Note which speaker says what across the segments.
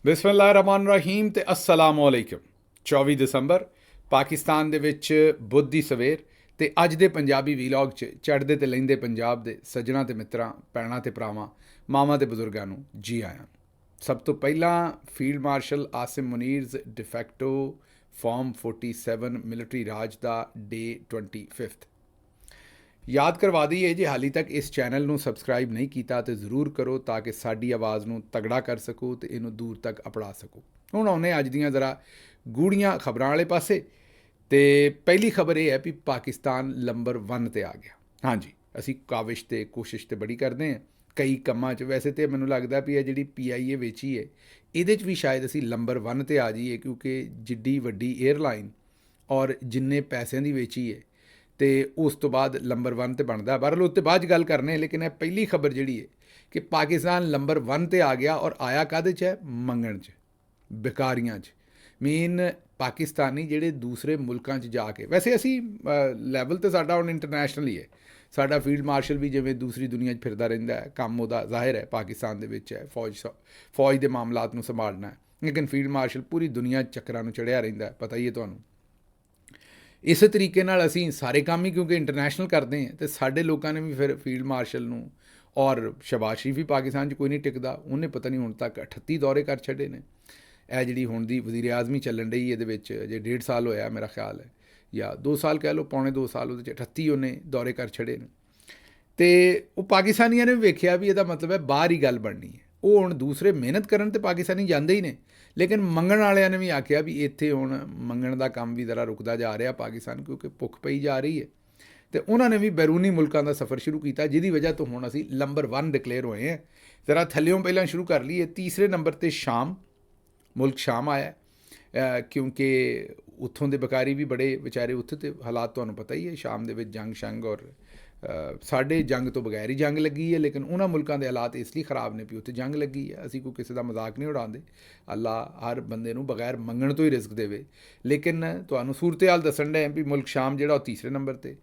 Speaker 1: ਬਿਸਮਿਲ੍ਲਾਹਿਰਰਹਿਮਾਨਿਰਰਹੀਮ ਤੇ अस्सलाम वालेकुम। 24 ਦਸੰਬਰ ਪਾਕਿਸਤਾਨ ਦੇ ਵਿੱਚ ਬੁੱਧ ਦੀ ਸਵੇਰ ਤੇ ਅੱਜ ਦੇ ਪੰਜਾਬੀ ਵੀਲੌਗ 'ਚ ਚੜ੍ਹਦੇ ਤੇ ਲਹਿੰਦੇ ਪੰਜਾਬ ਦੇ ਸੱਜਣਾ ਤੇ ਮਿੱਤਰਾਂ, ਭੈਣਾਂ ਤੇ ਭਰਾਵਾਂ, ਮਾਵਾਂ ਤੇ ਬਜ਼ੁਰਗਾਂ ਨੂੰ ਜੀ ਆਇਆਂ। ਸਭ ਤੋਂ ਪਹਿਲਾਂ ਫੀਲਡ ਮਾਰਸ਼ਲ ਆਸਿਮ ਮੁਨੀਰਜ਼ ਡਿਫੈਕਟੋ ਫਾਰਮ 47 ਮਿਲਟਰੀ ਰਾਜ ਦਾ ਡੇ 25 ਯਾਦ ਕਰਵਾ ਦਈਏ, ਜੇ ਹਾਲੀ ਤੱਕ ਇਸ ਚੈਨਲ ਨੂੰ ਸਬਸਕ੍ਰਾਈਬ ਨਹੀਂ ਕੀਤਾ ਤਾਂ ਜ਼ਰੂਰ ਕਰੋ ਤਾਂ ਕਿ ਸਾਡੀ ਆਵਾਜ਼ ਨੂੰ ਤਗੜਾ ਕਰ ਸਕੋ ਤੇ ਇਹਨੂੰ ਦੂਰ ਤੱਕ ਅਪੜਾ ਸਕੋ। ਹੁਣ ਆਉਂਦੇ ਅੱਜ ਦੀਆਂ ਜ਼ਰਾ ਗੂੜੀਆਂ ਖਬਰਾਂ ਵਾਲੇ ਪਾਸੇ। ਤੇ ਪਹਿਲੀ ਖਬਰ ਇਹ ਹੈ ਵੀ ਪਾਕਿਸਤਾਨ ਨੰਬਰ 1 ਤੇ ਆ ਗਿਆ। ਹਾਂਜੀ, ਅਸੀਂ ਕਾਵਿਸ਼ ਤੇ ਕੋਸ਼ਿਸ਼ ਤੇ ਬੜੀ ਕਰਦੇ ਹਾਂ ਕਈ ਕੰਮਾਂ 'ਚ। ਵੈਸੇ ਤਾਂ ਮੈਨੂੰ ਲੱਗਦਾ ਵੀ ਇਹ ਜਿਹੜੀ PIA ਵੇਚੀ ਹੈ ਇਹਦੇ 'ਚ ਵੀ ਸ਼ਾਇਦ ਅਸੀਂ ਨੰਬਰ 1 ਤੇ ਆ ਜਾਈਏ, ਕਿਉਂਕਿ ਜਿੱਡੀ ਵੱਡੀ ਏਅਰਲਾਈਨ ਔਰ ਜਿੰਨੇ ਪੈਸਿਆਂ ਦੀ ਵੇਚੀ ਹੈ ਤੇ ਉਸ ਤੋਂ ਬਾਅਦ ਨੰਬਰ 1 ਤੇ ਬਣਦਾ। ਬਹਰਹਾਲ ਉੱਤੇ ਬਾਅਦ 'ਚ ਗੱਲ ਕਰਨੇ, ਲੇਕਿਨ ਇਹ ਪਹਿਲੀ ਖਬਰ ਜਿਹੜੀ ਹੈ ਕਿ ਪਾਕਿਸਤਾਨ ਨੰਬਰ 1 ਤੇ ਆ ਗਿਆ। ਔਰ ਆਇਆ ਕਾਹਦੇ 'ਚ ਹੈ? ਮੰਗਣ 'ਚ, ਬਿਕਾਰੀਆਂ 'ਚ। ਮੇਨ ਪਾਕਿਸਤਾਨੀ ਜਿਹੜੇ ਦੂਸਰੇ ਮੁਲਕਾਂ 'ਚ ਜਾ ਕੇ, ਵੈਸੇ ਅਸੀਂ ਲੈਵਲ ਤੇ ਸਾਡਾ ਹੁਣ ਇੰਟਰਨੈਸ਼ਨਲ ਹੀ ਹੈ। ਸਾਡਾ ਫੀਲਡ ਮਾਰਸ਼ਲ ਵੀ ਜਿਵੇਂ ਦੂਸਰੀ ਦੁਨੀਆ 'ਚ ਫਿਰਦਾ ਰਹਿੰਦਾ ਹੈ, ਕੰਮ ਉਹਦਾ ਜ਼ਾਹਿਰ ਹੈ ਪਾਕਿਸਤਾਨ ਦੇ ਵਿੱਚ ਹੈ, ਫੌਜ ਦੇ ਮਾਮਲਾਤ ਨੂੰ ਸੰਭਾਲਣਾ ਹੈ। ਲੇਕਿਨ ਫੀਲਡ ਮਾਰਸ਼ਲ ਪੂਰੀ ਦੁਨੀਆ 'ਚ ਚੱਕਰਾਂ ਨੂੰ ਚੜ੍ਹਿਆ ਰਹਿੰਦਾ, ਪਤਾ ਹੀ ਹੈ ਤੁਹਾਨੂੰ। ਇਸੇ ਤਰੀਕੇ ਨਾਲ ਅਸੀਂ ਸਾਰੇ ਕੰਮ ਹੀ ਕਿਉਂਕਿ ਇੰਟਰਨੈਸ਼ਨਲ ਕਰਦੇ ਹਾਂ, ਅਤੇ ਸਾਡੇ ਲੋਕਾਂ ਨੇ ਵੀ ਫਿਰ ਫੀਲਡ ਮਾਰਸ਼ਲ ਨੂੰ, ਔਰ ਸ਼ਬਾਜ਼ ਸ਼ਰੀਫ ਵੀ ਪਾਕਿਸਤਾਨ 'ਚ ਕੋਈ ਨਹੀਂ ਟਿਕਦਾ, ਉਹਨੇ ਪਤਾ ਨਹੀਂ ਹੁਣ ਤੱਕ 38 ਦੌਰੇ ਕਰ ਛੱਡੇ ਨੇ। ਇਹ ਜਿਹੜੀ ਹੁਣ ਦੀ ਵਜ਼ੀਰ ਆਜ਼ਮੀ ਚੱਲਣ ਰਹੀ ਇਹਦੇ ਵਿੱਚ ਜੇ 1.5 ਸਾਲ ਹੋਇਆ ਮੇਰਾ ਖਿਆਲ ਹੈ, ਜਾਂ 2 ਸਾਲ ਕਹਿ ਲਓ, ਪੌਣੇ 2 ਸਾਲ, ਉਹਦੇ 'ਚ 38 ਉਹਨੇ ਦੌਰੇ ਕਰ ਛੱਡੇ ਨੇ। ਅਤੇ ਉਹ ਪਾਕਿਸਤਾਨੀਆਂ ਨੇ ਵੀ ਵੇਖਿਆ ਵੀ ਇਹਦਾ ਮਤਲਬ ਹੈ ਬਾਹਰ ਹੀ ਗੱਲ ਬਣਨੀ ਹੈ। ਉਹ ਹੁਣ ਦੂਸਰੇ ਮਿਹਨਤ ਕਰਨ ਤੇ ਪਾਕਿਸਤਾਨੀ ਜਾਂਦੇ ਹੀ ਨੇ, ਲੇਕਿਨ ਮੰਗਣ ਵਾਲਿਆਂ ਨੇ ਵੀ ਆਖਿਆ ਵੀ ਇੱਥੇ ਹੁਣ ਮੰਗਣ ਦਾ ਕੰਮ ਵੀ ਜ਼ਰਾ ਰੁਕਦਾ ਜਾ ਰਿਹਾ ਪਾਕਿਸਤਾਨ, ਕਿਉਂਕਿ ਭੁੱਖ ਪਈ ਜਾ ਰਹੀ ਹੈ। ਅਤੇ ਉਹਨਾਂ ਨੇ ਵੀ ਬੈਰੂਨੀ ਮੁਲਕਾਂ ਦਾ ਸਫ਼ਰ ਸ਼ੁਰੂ ਕੀਤਾ, ਜਿਹਦੀ ਵਜ੍ਹਾ ਤੋਂ ਹੁਣ ਅਸੀਂ ਨੰਬਰ 1 ਡਿਕਲੇਅਰ ਹੋਏ ਹਾਂ। ਜ਼ਰਾ ਥੱਲਿਓਂ ਪਹਿਲਾਂ ਸ਼ੁਰੂ ਕਰ ਲਈਏ। ਤੀਸਰੇ ਨੰਬਰ 'ਤੇ ਸ਼ਾਮ, ਮੁਲਕ ਸ਼ਾਮ ਆਇਆ, ਕਿਉਂਕਿ ਉੱਥੋਂ ਦੇ ਬਕਾਰੀ ਵੀ ਬੜੇ ਵਿਚਾਰੇ, ਉੱਥੇ ਤੇ ਹਾਲਾਤ ਤੁਹਾਨੂੰ ਪਤਾ ਹੀ ਹੈ, ਸ਼ਾਮ ਦੇ ਵਿੱਚ ਜੰਗ ਸ਼ੰਗ, ਔਰ ਸਾਡੇ ਜੰਗ ਤੋਂ ਬਗੈਰ ਹੀ ਜੰਗ ਲੱਗੀ ਹੈ, ਲੇਕਿਨ ਉਹਨਾਂ ਮੁਲਕਾਂ ਦੇ ਹਾਲਾਤ ਇਸ ਲਈ ਖ਼ਰਾਬ ਨੇ ਵੀ ਉੱਥੇ ਜੰਗ ਲੱਗੀ ਹੈ। ਅਸੀਂ ਕੋਈ ਕਿਸੇ ਦਾ ਮਜ਼ਾਕ ਨਹੀਂ ਉਡਾਉਂਦੇ, ਅੱਲਾ ਹਰ ਬੰਦੇ ਨੂੰ ਬਗੈਰ ਮੰਗਣ ਤੋਂ ਹੀ ਰਿਜ਼ਕ ਦੇਵੇ। ਲੇਕਿਨ ਤੁਹਾਨੂੰ ਸੂਰਤ ਹਾਲ ਦੱਸਣ ਡਿਆ ਵੀ ਮੁਲਕ ਸ਼ਾਮ ਜਿਹੜਾ ਉਹ ਤੀਸਰੇ ਨੰਬਰ 'ਤੇ,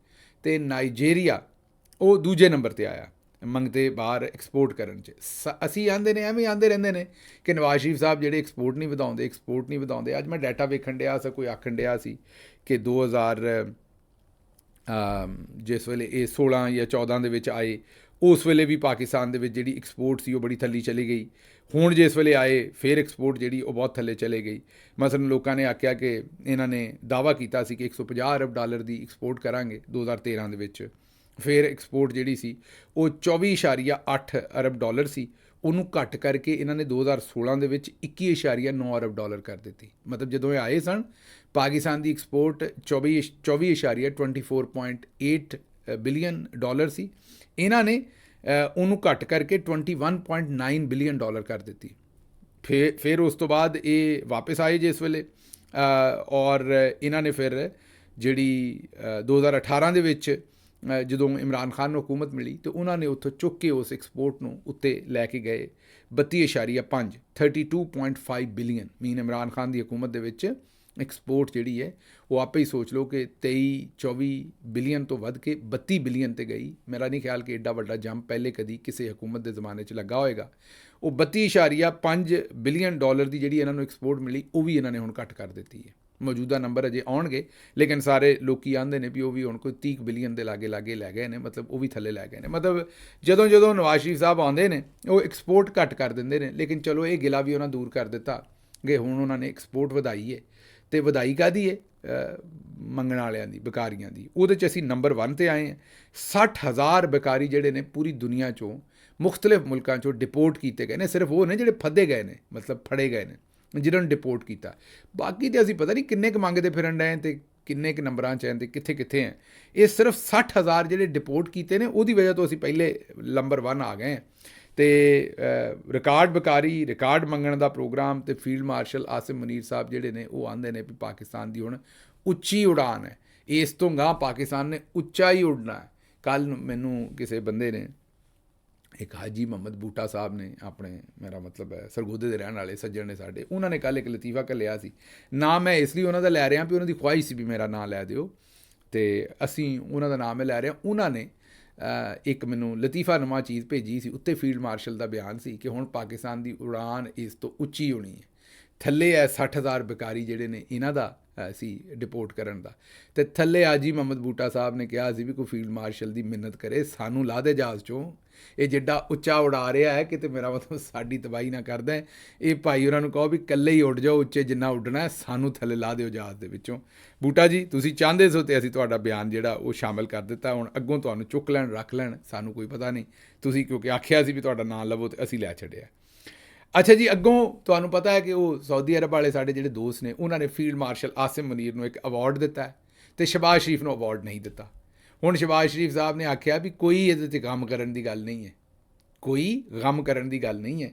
Speaker 1: ਅਤੇ ਨਾਈਜੀਰੀਆ ਉਹ ਦੂਜੇ ਨੰਬਰ 'ਤੇ ਆਇਆ ਮੰਗਤੇ ਬਾਹਰ ਐਕਸਪੋਰਟ ਕਰਨ 'ਚ। ਅਸੀਂ ਆਂਦੇ ਨੇ, ਐਵੇਂ ਆਂਦੇ ਰਹਿੰਦੇ ਨੇ ਕਿ ਨਵਾਜ਼ ਸ਼ਰੀਫ ਸਾਹਿਬ ਜਿਹੜੇ ਐਕਸਪੋਰਟ ਨਹੀਂ ਵਧਾਉਂਦੇ। ਅੱਜ ਮੈਂ ਡਾਟਾ ਵੇਖਣ ਡਿਆ ਸੀ, ਕੋਈ ਆਖਣ ਡਿਆ ਸੀ ਕਿ 2000 ਜਿਸ ਵੇਲੇ ਇਹ 16 ਜਾਂ 14 ਦੇ ਵਿੱਚ ਆਏ, ਉਸ ਵੇਲੇ ਵੀ ਪਾਕਿਸਤਾਨ ਦੇ ਵਿੱਚ ਜਿਹੜੀ ਐਕਸਪੋਰਟ ਸੀ ਉਹ ਬੜੀ ਥੱਲੇ ਚਲੀ ਗਈ। ਹੁਣ ਜਿਸ ਵੇਲੇ ਆਏ ਫਿਰ ਐਕਸਪੋਰਟ ਜਿਹੜੀ ਉਹ ਬਹੁਤ ਥੱਲੇ ਚਲੇ ਗਈ। ਮਸਲਨ ਲੋਕਾਂ ਨੇ ਆਖਿਆ ਕਿ ਇਹਨਾਂ ਨੇ ਦਾਅਵਾ ਕੀਤਾ ਸੀ ਕਿ $150 ਅਰਬ ਦੀ ਐਕਸਪੋਰਟ ਕਰਾਂਗੇ 2013 ਦੇ ਵਿੱਚ। ਫਿਰ ਐਕਸਪੋਰਟ ਜਿਹੜੀ ਸੀ ਉਹ 24.8 ਅਰਬ ਸੀ, ਉਹਨੂੰ ਘੱਟ ਕਰਕੇ ਇਹਨਾਂ ਨੇ 2016 ਦੇ ਵਿੱਚ 21.9 ਅਰਬ ਕਰ ਦਿੱਤੀ। ਮਤਲਬ ਜਦੋਂ ਇਹ ਆਏ ਸਨ, ਪਾਕਿਸਤਾਨ ਦੀ ਐਕਸਪੋਰਟ 24.8 ਬਿਲੀਅਨ ਡਾਲਰ ਸੀ, ਇਹਨਾਂ ਨੇ ਉਹਨੂੰ ਘੱਟ ਕਰਕੇ $21.9 ਬਿਲੀਅਨ ਕਰ ਦਿੱਤੀ। ਫਿਰ ਉਸ ਤੋਂ ਬਾਅਦ ਇਹ ਵਾਪਸ ਆਏ ਜਿਸ ਵੇਲੇ, ਔਰ ਇਹਨਾਂ ਨੇ ਫਿਰ ਜਿਹੜੀ 2018 ਦੇ ਵਿੱਚ ਜਦੋਂ ਇਮਰਾਨ ਖਾਨ ਨੂੰ ਹਕੂਮਤ ਮਿਲੀ ਤਾਂ ਉਹਨਾਂ ਨੇ ਉੱਥੋਂ ਚੁੱਕ ਕੇ ਉਸ ਐਕਸਪੋਰਟ ਨੂੰ ਉੱਤੇ ਲੈ ਕੇ ਗਏ 32.5 32.5 ਬਿਲੀਅਨ। ਮੀਨ ਇਮਰਾਨ ਖਾਨ ਦੀ ਹਕੂਮਤ ਦੇ ਵਿੱਚ ਐਕਸਪੋਰਟ ਜਿਹੜੀ ਹੈ ਉਹ ਆਪੇ ਹੀ ਸੋਚ ਲਓ ਕਿ 23-24 ਬਿਲੀਅਨ ਤੋਂ ਵੱਧ ਕੇ 32 ਬਿਲੀਅਨ 'ਤੇ ਗਈ। ਮੇਰਾ ਨਹੀਂ ਖਿਆਲ ਕਿ ਐਡਾ ਵੱਡਾ ਜੰਪ ਪਹਿਲੇ ਕਦੀ ਕਿਸੇ ਹਕੂਮਤ ਦੇ ਜ਼ਮਾਨੇ 'ਚ ਲੱਗਾ ਹੋਏਗਾ। ਉਹ 32.5 ਬਿਲੀਅਨ ਡਾਲਰ ਦੀ ਜਿਹੜੀ ਇਹਨਾਂ ਨੂੰ ਐਕਸਪੋਰਟ ਮਿਲੀ, ਉਹ ਵੀ ਇਹਨਾਂ ਨੇ ਹੁਣ ਘੱਟ ਕਰ ਦਿੱਤੀ ਹੈ। ਮੌਜੂਦਾ ਨੰਬਰ ਅਜੇ ਆਉਣਗੇ, ਲੇਕਿਨ ਸਾਰੇ ਲੋਕੀ ਆਂਦੇ ਨੇ ਵੀ ਉਹ ਵੀ ਹੁਣ ਕੋਈ 30 ਬਿਲੀਅਨ ਦੇ ਲਾਗੇ ਲੈ ਗਏ ਨੇ, ਮਤਲਬ ਉਹ ਵੀ ਥੱਲੇ ਲੈ ਗਏ ਨੇ। ਮਤਲਬ ਜਦੋਂ ਨਵਾਜ਼ ਸ਼ਰੀਫ ਸਾਹਿਬ ਆਉਂਦੇ ਨੇ ਉਹ ਐਕਸਪੋਰਟ ਘੱਟ ਕਰ ਦਿੰਦੇ ਨੇ, ਲੇਕਿਨ ਚਲੋ ਇਹ ਗਿਲਾ ਵੀ ਉਹਨਾਂ ਦੂਰ ਕਰ ਦਿੱਤਾ ਕਿ ਹੁਣ ਉਹਨਾਂ ਨੇ ਐਕਸਪੋਰਟ ਵਧਾਈ ਹੈ। ਅਤੇ ਵਧਾਈ ਕਾਹਦੀ ਹੈ? ਮੰਗਣ ਵਾਲਿਆਂ ਦੀ, ਬਕਾਰੀਆਂ ਦੀ। ਉਹਦੇ 'ਚ ਅਸੀਂ ਨੰਬਰ 1 ਤੇ ਆਏ ਹਾਂ। 60,000 ਬਕਾਰੀ ਜਿਹੜੇ ਨੇ ਪੂਰੀ ਦੁਨੀਆ 'ਚੋਂ ਮੁਖਤਲਿਫ ਮੁਲਕਾਂ 'ਚੋਂ ਡਿਪੋਰਟ ਕੀਤੇ ਗਏ ਨੇ। ਸਿਰਫ ਉਹ ਨੇ ਜਿਹੜੇ ਫੱਦੇ ਗਏ ਨੇ, ਮਤਲਬ ਫੜੇ ਗਏ ਨੇ, ਜਿਹਨਾਂ ਨੂੰ ਡਿਪੋਰਟ ਕੀਤਾ। ਬਾਕੀ ਤਾਂ ਅਸੀਂ ਪਤਾ ਨਹੀਂ ਕਿੰਨੇ ਕੁ ਮੰਗਦੇ ਫਿਰਨ ਡਏ ਅਤੇ ਕਿੰਨੇ ਕੁ ਨੰਬਰਾਂ 'ਚ ਹੈ ਅਤੇ ਕਿੱਥੇ ਹੈ। ਇਹ ਸਿਰਫ 60,000 ਜਿਹੜੇ ਡਿਪੋਰਟ ਕੀਤੇ ਨੇ, ਉਹਦੀ ਵਜ੍ਹਾ ਤੋਂ ਅਸੀਂ ਪਹਿਲੇ ਨੰਬਰ 1 ਆ ਗਏ। ਅਤੇ ਰਿਕਾਰਡ ਬਕਾਰੀ, ਰਿਕਾਰਡ ਮੰਗਣ ਦਾ ਪ੍ਰੋਗਰਾਮ, ਅਤੇ ਫੀਲਡ ਮਾਰਸ਼ਲ ਆਸਿਮ ਮੁਨੀਰ ਸਾਹਿਬ ਜਿਹੜੇ ਨੇ ਉਹ ਆਉਂਦੇ ਨੇ ਵੀ ਪਾਕਿਸਤਾਨ ਦੀ ਹੁਣ ਉੱਚੀ ਉਡਾਨ ਹੈ, ਇਸ ਤੋਂ ਗਾਂਹ ਪਾਕਿਸਤਾਨ ਨੇ ਉੱਚਾ ਹੀ ਉੱਡਣਾ ਹੈ। ਕੱਲ੍ਹ ਮੈਨੂੰ ਕਿਸੇ ਬੰਦੇ ਨੇ, ਇੱਕ ਹਾਜੀ ਮੁਹੰਮਦ ਬੂਟਾ ਸਾਹਿਬ ਨੇ, ਆਪਣੇ ਮੇਰਾ ਮਤਲਬ ਹੈ ਸਰਗੋਧੇ ਦੇ ਰਹਿਣ ਵਾਲੇ ਸੱਜਣ ਨੇ ਸਾਡੇ, ਉਹਨਾਂ ਨੇ ਕੱਲ੍ਹ ਇੱਕ ਲਤੀਫਾ ਘੱਲਿਆ ਸੀ। ਨਾ ਮੈਂ ਇਸ ਲਈ ਉਹਨਾਂ ਦਾ ਲੈ ਰਿਹਾ ਵੀ ਉਹਨਾਂ ਦੀ ਖੁਆਇਸ਼ ਸੀ ਵੀ ਮੇਰਾ ਨਾਂ ਲੈ ਦਿਓ, ਅਤੇ ਅਸੀਂ ਉਹਨਾਂ ਦਾ ਨਾਮ ਲੈ ਰਹੇ ਹਾਂ। ਉਹਨਾਂ ਨੇ ਇੱਕ ਮੈਨੂੰ ਲਤੀਫਾਨੁਮਾ ਚੀਜ਼ ਭੇਜੀ ਸੀ, ਉੱਤੇ ਫੀਲਡ ਮਾਰਸ਼ਲ ਦਾ ਬਿਆਨ ਸੀ ਕਿ ਹੁਣ ਪਾਕਿਸਤਾਨ ਦੀ ਉਡਾਨ ਇਸ ਤੋਂ ਉੱਚੀ ਹੋਣੀ ਹੈ। ਥੱਲੇ ਹੈ 60,000 ਬੇਕਾਰੀ ਜਿਹੜੇ ਨੇ ਇਹਨਾਂ ਦਾ ਸੀ ਡਿਪੋਰਟ ਕਰਨ ਦਾ, ਅਤੇ ਥੱਲੇ ਹਾਜੀ ਮੁਹੰਮਦ ਬੂਟਾ ਸਾਹਿਬ ਨੇ ਕਿਹਾ ਸੀ ਵੀ ਕੋਈ ਫੀਲਡ ਮਾਰਸ਼ਲ ਦੀ ਮਿੰਨਤ ਕਰੇ, ਸਾਨੂੰ ਲਾ ਦੇ ਜਹਾਜ਼ 'ਚੋਂ, ਇਹ ਜਿੱਡਾ ਉੱਚਾ ਉਡਾ ਰਿਹਾ ਹੈ ਕਿਤੇ ਮੇਰਾ ਮਤਲਬ ਸਾਡੀ ਤਬਾਹੀ ਨਾ ਕਰਦਾ। ਇਹ ਭਾਈ ਉਹਨਾਂ ਨੂੰ ਕਹੋ ਵੀ ਇਕੱਲੇ ਹੀ ਉੱਡ ਜਾਓ, ਉੱਚੇ ਜਿੰਨਾ ਉੱਡਣਾ, ਸਾਨੂੰ ਥੱਲੇ ਲਾ ਦਿਓ ਜਹਾਜ਼ ਦੇ ਵਿੱਚੋਂ। ਬੂਟਾ ਜੀ ਤੁਸੀਂ ਚਾਹੁੰਦੇ ਸੋ ਤੇ ਅਸੀਂ ਤੁਹਾਡਾ ਬਿਆਨ ਜਿਹੜਾ ਉਹ ਸ਼ਾਮਿਲ ਕਰ ਦਿੱਤਾ, ਹੁਣ ਅੱਗੋਂ ਤੁਹਾਨੂੰ ਚੁੱਕ ਲੈਣ ਰੱਖ ਲੈਣ ਸਾਨੂੰ ਕੋਈ ਪਤਾ ਨਹੀਂ, ਤੁਸੀਂ ਕਿਉਂਕਿ ਆਖਿਆ ਸੀ ਵੀ ਤੁਹਾਡਾ ਨਾਂ ਲਵੋ ਤੇ ਅਸੀਂ ਲੈ ਛੱਡਿਆ। ਅੱਛਾ ਜੀ, ਅੱਗੋਂ ਤੁਹਾਨੂੰ ਪਤਾ ਹੈ ਕਿ ਉਹ ਸਾਊਦੀ ਅਰਬ ਵਾਲੇ ਸਾਡੇ ਜਿਹੜੇ ਦੋਸਤ ਨੇ ਉਹਨਾਂ ਨੇ ਫੀਲਡ ਮਾਰਸ਼ਲ ਆਸਿਮ ਮੁਨੀਰ ਨੂੰ ਇੱਕ ਅਵਾਰਡ ਦਿੱਤਾ ਹੈ ਅਤੇ ਸ਼ਹਬਾਜ਼ ਸ਼ਰੀਫ ਨੂੰ ਅਵਾਰਡ ਨਹੀਂ ਦਿੱਤਾ। ਹੁਣ ਸ਼ਹਬਾਜ਼ ਸ਼ਰੀਫ ਸਾਹਿਬ ਨੇ ਆਖਿਆ ਵੀ ਕੋਈ ਇਹਦੇ 'ਤੇ ਕੰਮ ਕਰਨ ਦੀ ਗੱਲ ਨਹੀਂ ਹੈ, ਕੋਈ ਗਮ ਕਰਨ ਦੀ ਗੱਲ ਨਹੀਂ ਹੈ।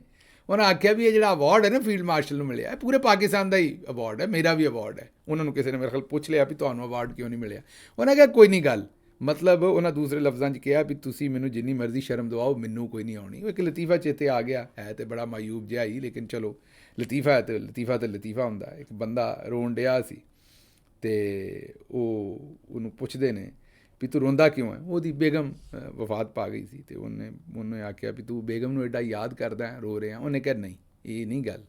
Speaker 1: ਉਹਨਾਂ ਆਖਿਆ ਵੀ ਇਹ ਜਿਹੜਾ ਅਵਾਰਡ ਹੈ ਨਾ ਫੀਲਡ ਮਾਰਸ਼ਲ ਨੂੰ ਮਿਲਿਆ, ਇਹ ਪੂਰੇ ਪਾਕਿਸਤਾਨ ਦਾ ਹੀ ਅਵਾਰਡ ਹੈ, ਮੇਰਾ ਵੀ ਅਵਾਰਡ ਹੈ। ਉਹਨਾਂ ਨੂੰ ਕਿਸੇ ਨੇ ਮੇਰੇ ਖਿਆਲ ਪੁੱਛ ਲਿਆ ਵੀ ਤੁਹਾਨੂੰ ਅਵਾਰਡ ਕਿਉਂ ਨਹੀਂ ਮਿਲਿਆ, ਉਹਨਾਂ ਕਿਹਾ ਕੋਈ ਨਹੀਂ ਗੱਲ, ਮਤਲਬ ਉਹਨਾਂ ਦੂਸਰੇ ਲਫ਼ਜ਼ਾਂ 'ਚ ਕਿਹਾ ਵੀ ਤੁਸੀਂ ਮੈਨੂੰ ਜਿੰਨੀ ਮਰਜ਼ੀ ਸ਼ਰਮ ਦਵਾਓ, ਮੈਨੂੰ ਕੋਈ ਨਹੀਂ ਆਉਣੀ। ਉਹ ਇੱਕ ਲਤੀਫਾ ਚੇਤੇ ਆ ਗਿਆ, ਹੈ ਤੇ ਬੜਾ ਮਾਯੂਬ ਜਿਹਾ ਹੀ, ਲੇਕਿਨ ਚਲੋ ਲਤੀਫਾ ਹੈ ਤੇ ਲਤੀਫਾ ਹੁੰਦਾ। ਇੱਕ ਬੰਦਾ ਰੋਣ ਡਿਆ ਸੀ ਅਤੇ ਉਹਨੂੰ ਪੁੱਛਦੇ ਨੇ ਵੀ ਤੂੰ ਰੋਂਦਾ ਕਿਉਂ ਹੈ, ਉਹਦੀ ਬੇਗਮ ਵਫਾਤ ਪਾ ਗਈ ਸੀ ਅਤੇ ਉਹਨੇ ਆਖਿਆ ਵੀ ਤੂੰ ਬੇਗਮ ਨੂੰ ਐਡਾ ਯਾਦ ਕਰਦਾ ਰੋ ਰਿਹਾ। ਉਹਨੇ ਕਿਹਾ ਨਹੀਂ, ਇਹ ਨਹੀਂ ਗੱਲ।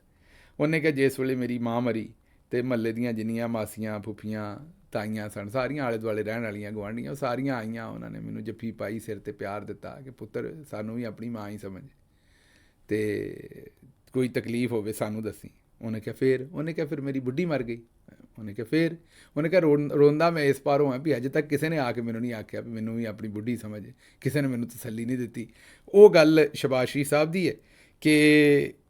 Speaker 1: ਉਹਨੇ ਕਿਹਾ ਜਿਸ ਵੇਲੇ ਮੇਰੀ ਮਾਂ ਮਰੀ ਅਤੇ ਮਹੱਲੇ ਦੀਆਂ ਜਿੰਨੀਆਂ ਮਾਸੀਆਂ ਫੁੱਫੀਆਂ ਤਾਈਆਂ ਸਨ, ਸਾਰੀਆਂ ਆਲੇ ਦੁਆਲੇ ਰਹਿਣ ਵਾਲੀਆਂ ਗੁਆਂਢੀਆਂ, ਉਹ ਸਾਰੀਆਂ ਆਈਆਂ, ਉਹਨਾਂ ਨੇ ਮੈਨੂੰ ਜੱਫੀ ਪਾਈ, ਸਿਰ 'ਤੇ ਪਿਆਰ ਦਿੱਤਾ ਕਿ ਪੁੱਤਰ ਸਾਨੂੰ ਵੀ ਆਪਣੀ ਮਾਂ ਹੀ ਸਮਝ, ਅਤੇ ਕੋਈ ਤਕਲੀਫ ਹੋਵੇ ਸਾਨੂੰ ਦੱਸੀ। ਉਹਨੇ ਕਿਹਾ ਫਿਰ? ਉਹਨੇ ਕਿਹਾ ਫਿਰ ਮੇਰੀ ਬੁੱਢੀ ਮਰ ਗਈ। ਉਹਨੇ ਕਿਹਾ ਫਿਰ? ਉਹਨੇ ਕਿਹਾ ਰੋਂਦਾ ਮੈਂ ਇਸ ਪਾਰੋਂ ਹਾਂ ਵੀ ਅਜੇ ਤੱਕ ਕਿਸੇ ਨੇ ਆ ਕੇ ਮੈਨੂੰ ਨਹੀਂ ਆਖਿਆ ਵੀ ਮੈਨੂੰ ਵੀ ਆਪਣੀ ਬੁੱਢੀ ਸਮਝ, ਕਿਸੇ ਨੇ ਮੈਨੂੰ ਤਸੱਲੀ ਨਹੀਂ ਦਿੱਤੀ। ਉਹ ਗੱਲ ਸ਼ਹਬਾਜ਼ ਸ਼ਰੀਫ ਸਾਹਿਬ ਦੀ ਹੈ ਕਿ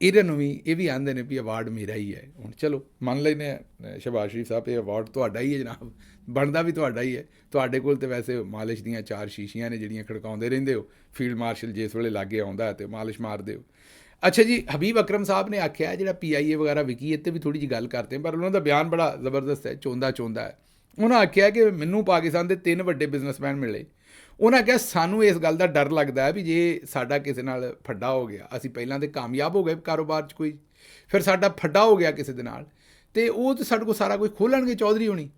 Speaker 1: ਇਹਨਾਂ ਨੂੰ ਵੀ ਇਹ ਵੀ ਆਉਂਦੇ ਨੇ ਵੀ ਅਵਾਰਡ ਮੇਰਾ ਹੀ ਹੈ। ਹੁਣ ਚਲੋ ਮੰਨ ਲੈਂਦੇ ਹਾਂ ਸ਼ਹਬਾਜ਼ ਸ਼ਰੀਫ ਸਾਹਿਬ, ਇਹ ਅਵਾਰਡ ਤੁਹਾਡਾ ਹੀ ਹੈ ਜਨਾਬ, ਬਣਦਾ ਵੀ ਤੁਹਾਡਾ ਹੀ ਹੈ। ਤੁਹਾਡੇ ਕੋਲ ਤਾਂ ਵੈਸੇ ਮਾਲਿਸ਼ ਦੀਆਂ 4 ਸ਼ੀਸ਼ੀਆਂ ਨੇ ਜਿਹੜੀਆਂ ਖੜਕਾਉਂਦੇ ਰਹਿੰਦੇ ਹੋ, ਫੀਲਡ ਮਾਰਸ਼ਲ ਜਿਸ ਵੇਲੇ ਲਾਗੇ ਆਉਂਦਾ ਅਤੇ ਮਾਲਿਸ਼ ਮਾਰਦੇ ਹੋ। ਅੱਛਾ ਜੀ, ਹਬੀਬ ਅਕਰਮ ਸਾਹਿਬ ਨੇ ਆਖਿਆ ਜਿਹੜਾ PIA ਵਗੈਰਾ ਵਿਕੀ, ਇਹ 'ਤੇ ਵੀ ਥੋੜ੍ਹੀ ਜਿਹੀ ਗੱਲ ਕਰਦੇ, ਪਰ ਉਹਨਾਂ ਦਾ ਬਿਆਨ ਬੜਾ ਜ਼ਬਰਦਸਤ ਹੈ, ਚੋਂਦਾ ਹੈ। ਉਹਨਾਂ ਆਖਿਆ ਕਿ ਮੈਨੂੰ ਪਾਕਿਸਤਾਨ ਦੇ 3 ਵੱਡੇ ਬਿਜ਼ਨਸਮੈਨ ਮਿਲੇ। ਉਹਨਾਂ ਕਿਹਾ ਸਾਨੂੰ ਇਸ ਗੱਲ ਦਾ ਡਰ ਲੱਗਦਾ ਹੈ ਵੀ ਜੇ ਸਾਡਾ ਕਿਸੇ ਨਾਲ ਫੱਡਾ ਹੋ ਗਿਆ, ਅਸੀਂ ਪਹਿਲਾਂ ਤਾਂ ਕਾਮਯਾਬ ਹੋ ਗਏ ਕਾਰੋਬਾਰ 'ਚ ਕੋਈ, ਫਿਰ ਸਾਡਾ ਫੱਡਾ ਹੋ ਗਿਆ ਕਿਸੇ ਦੇ ਨਾਲ, ਅਤੇ ਉਹ ਤਾਂ ਸਾਡੇ ਕੋਲ ਸਾਰਾ ਕੁਝ ਖੋਲ੍ਹਣਗੇ ਚੌਧਰੀ ਹੋਣੀ।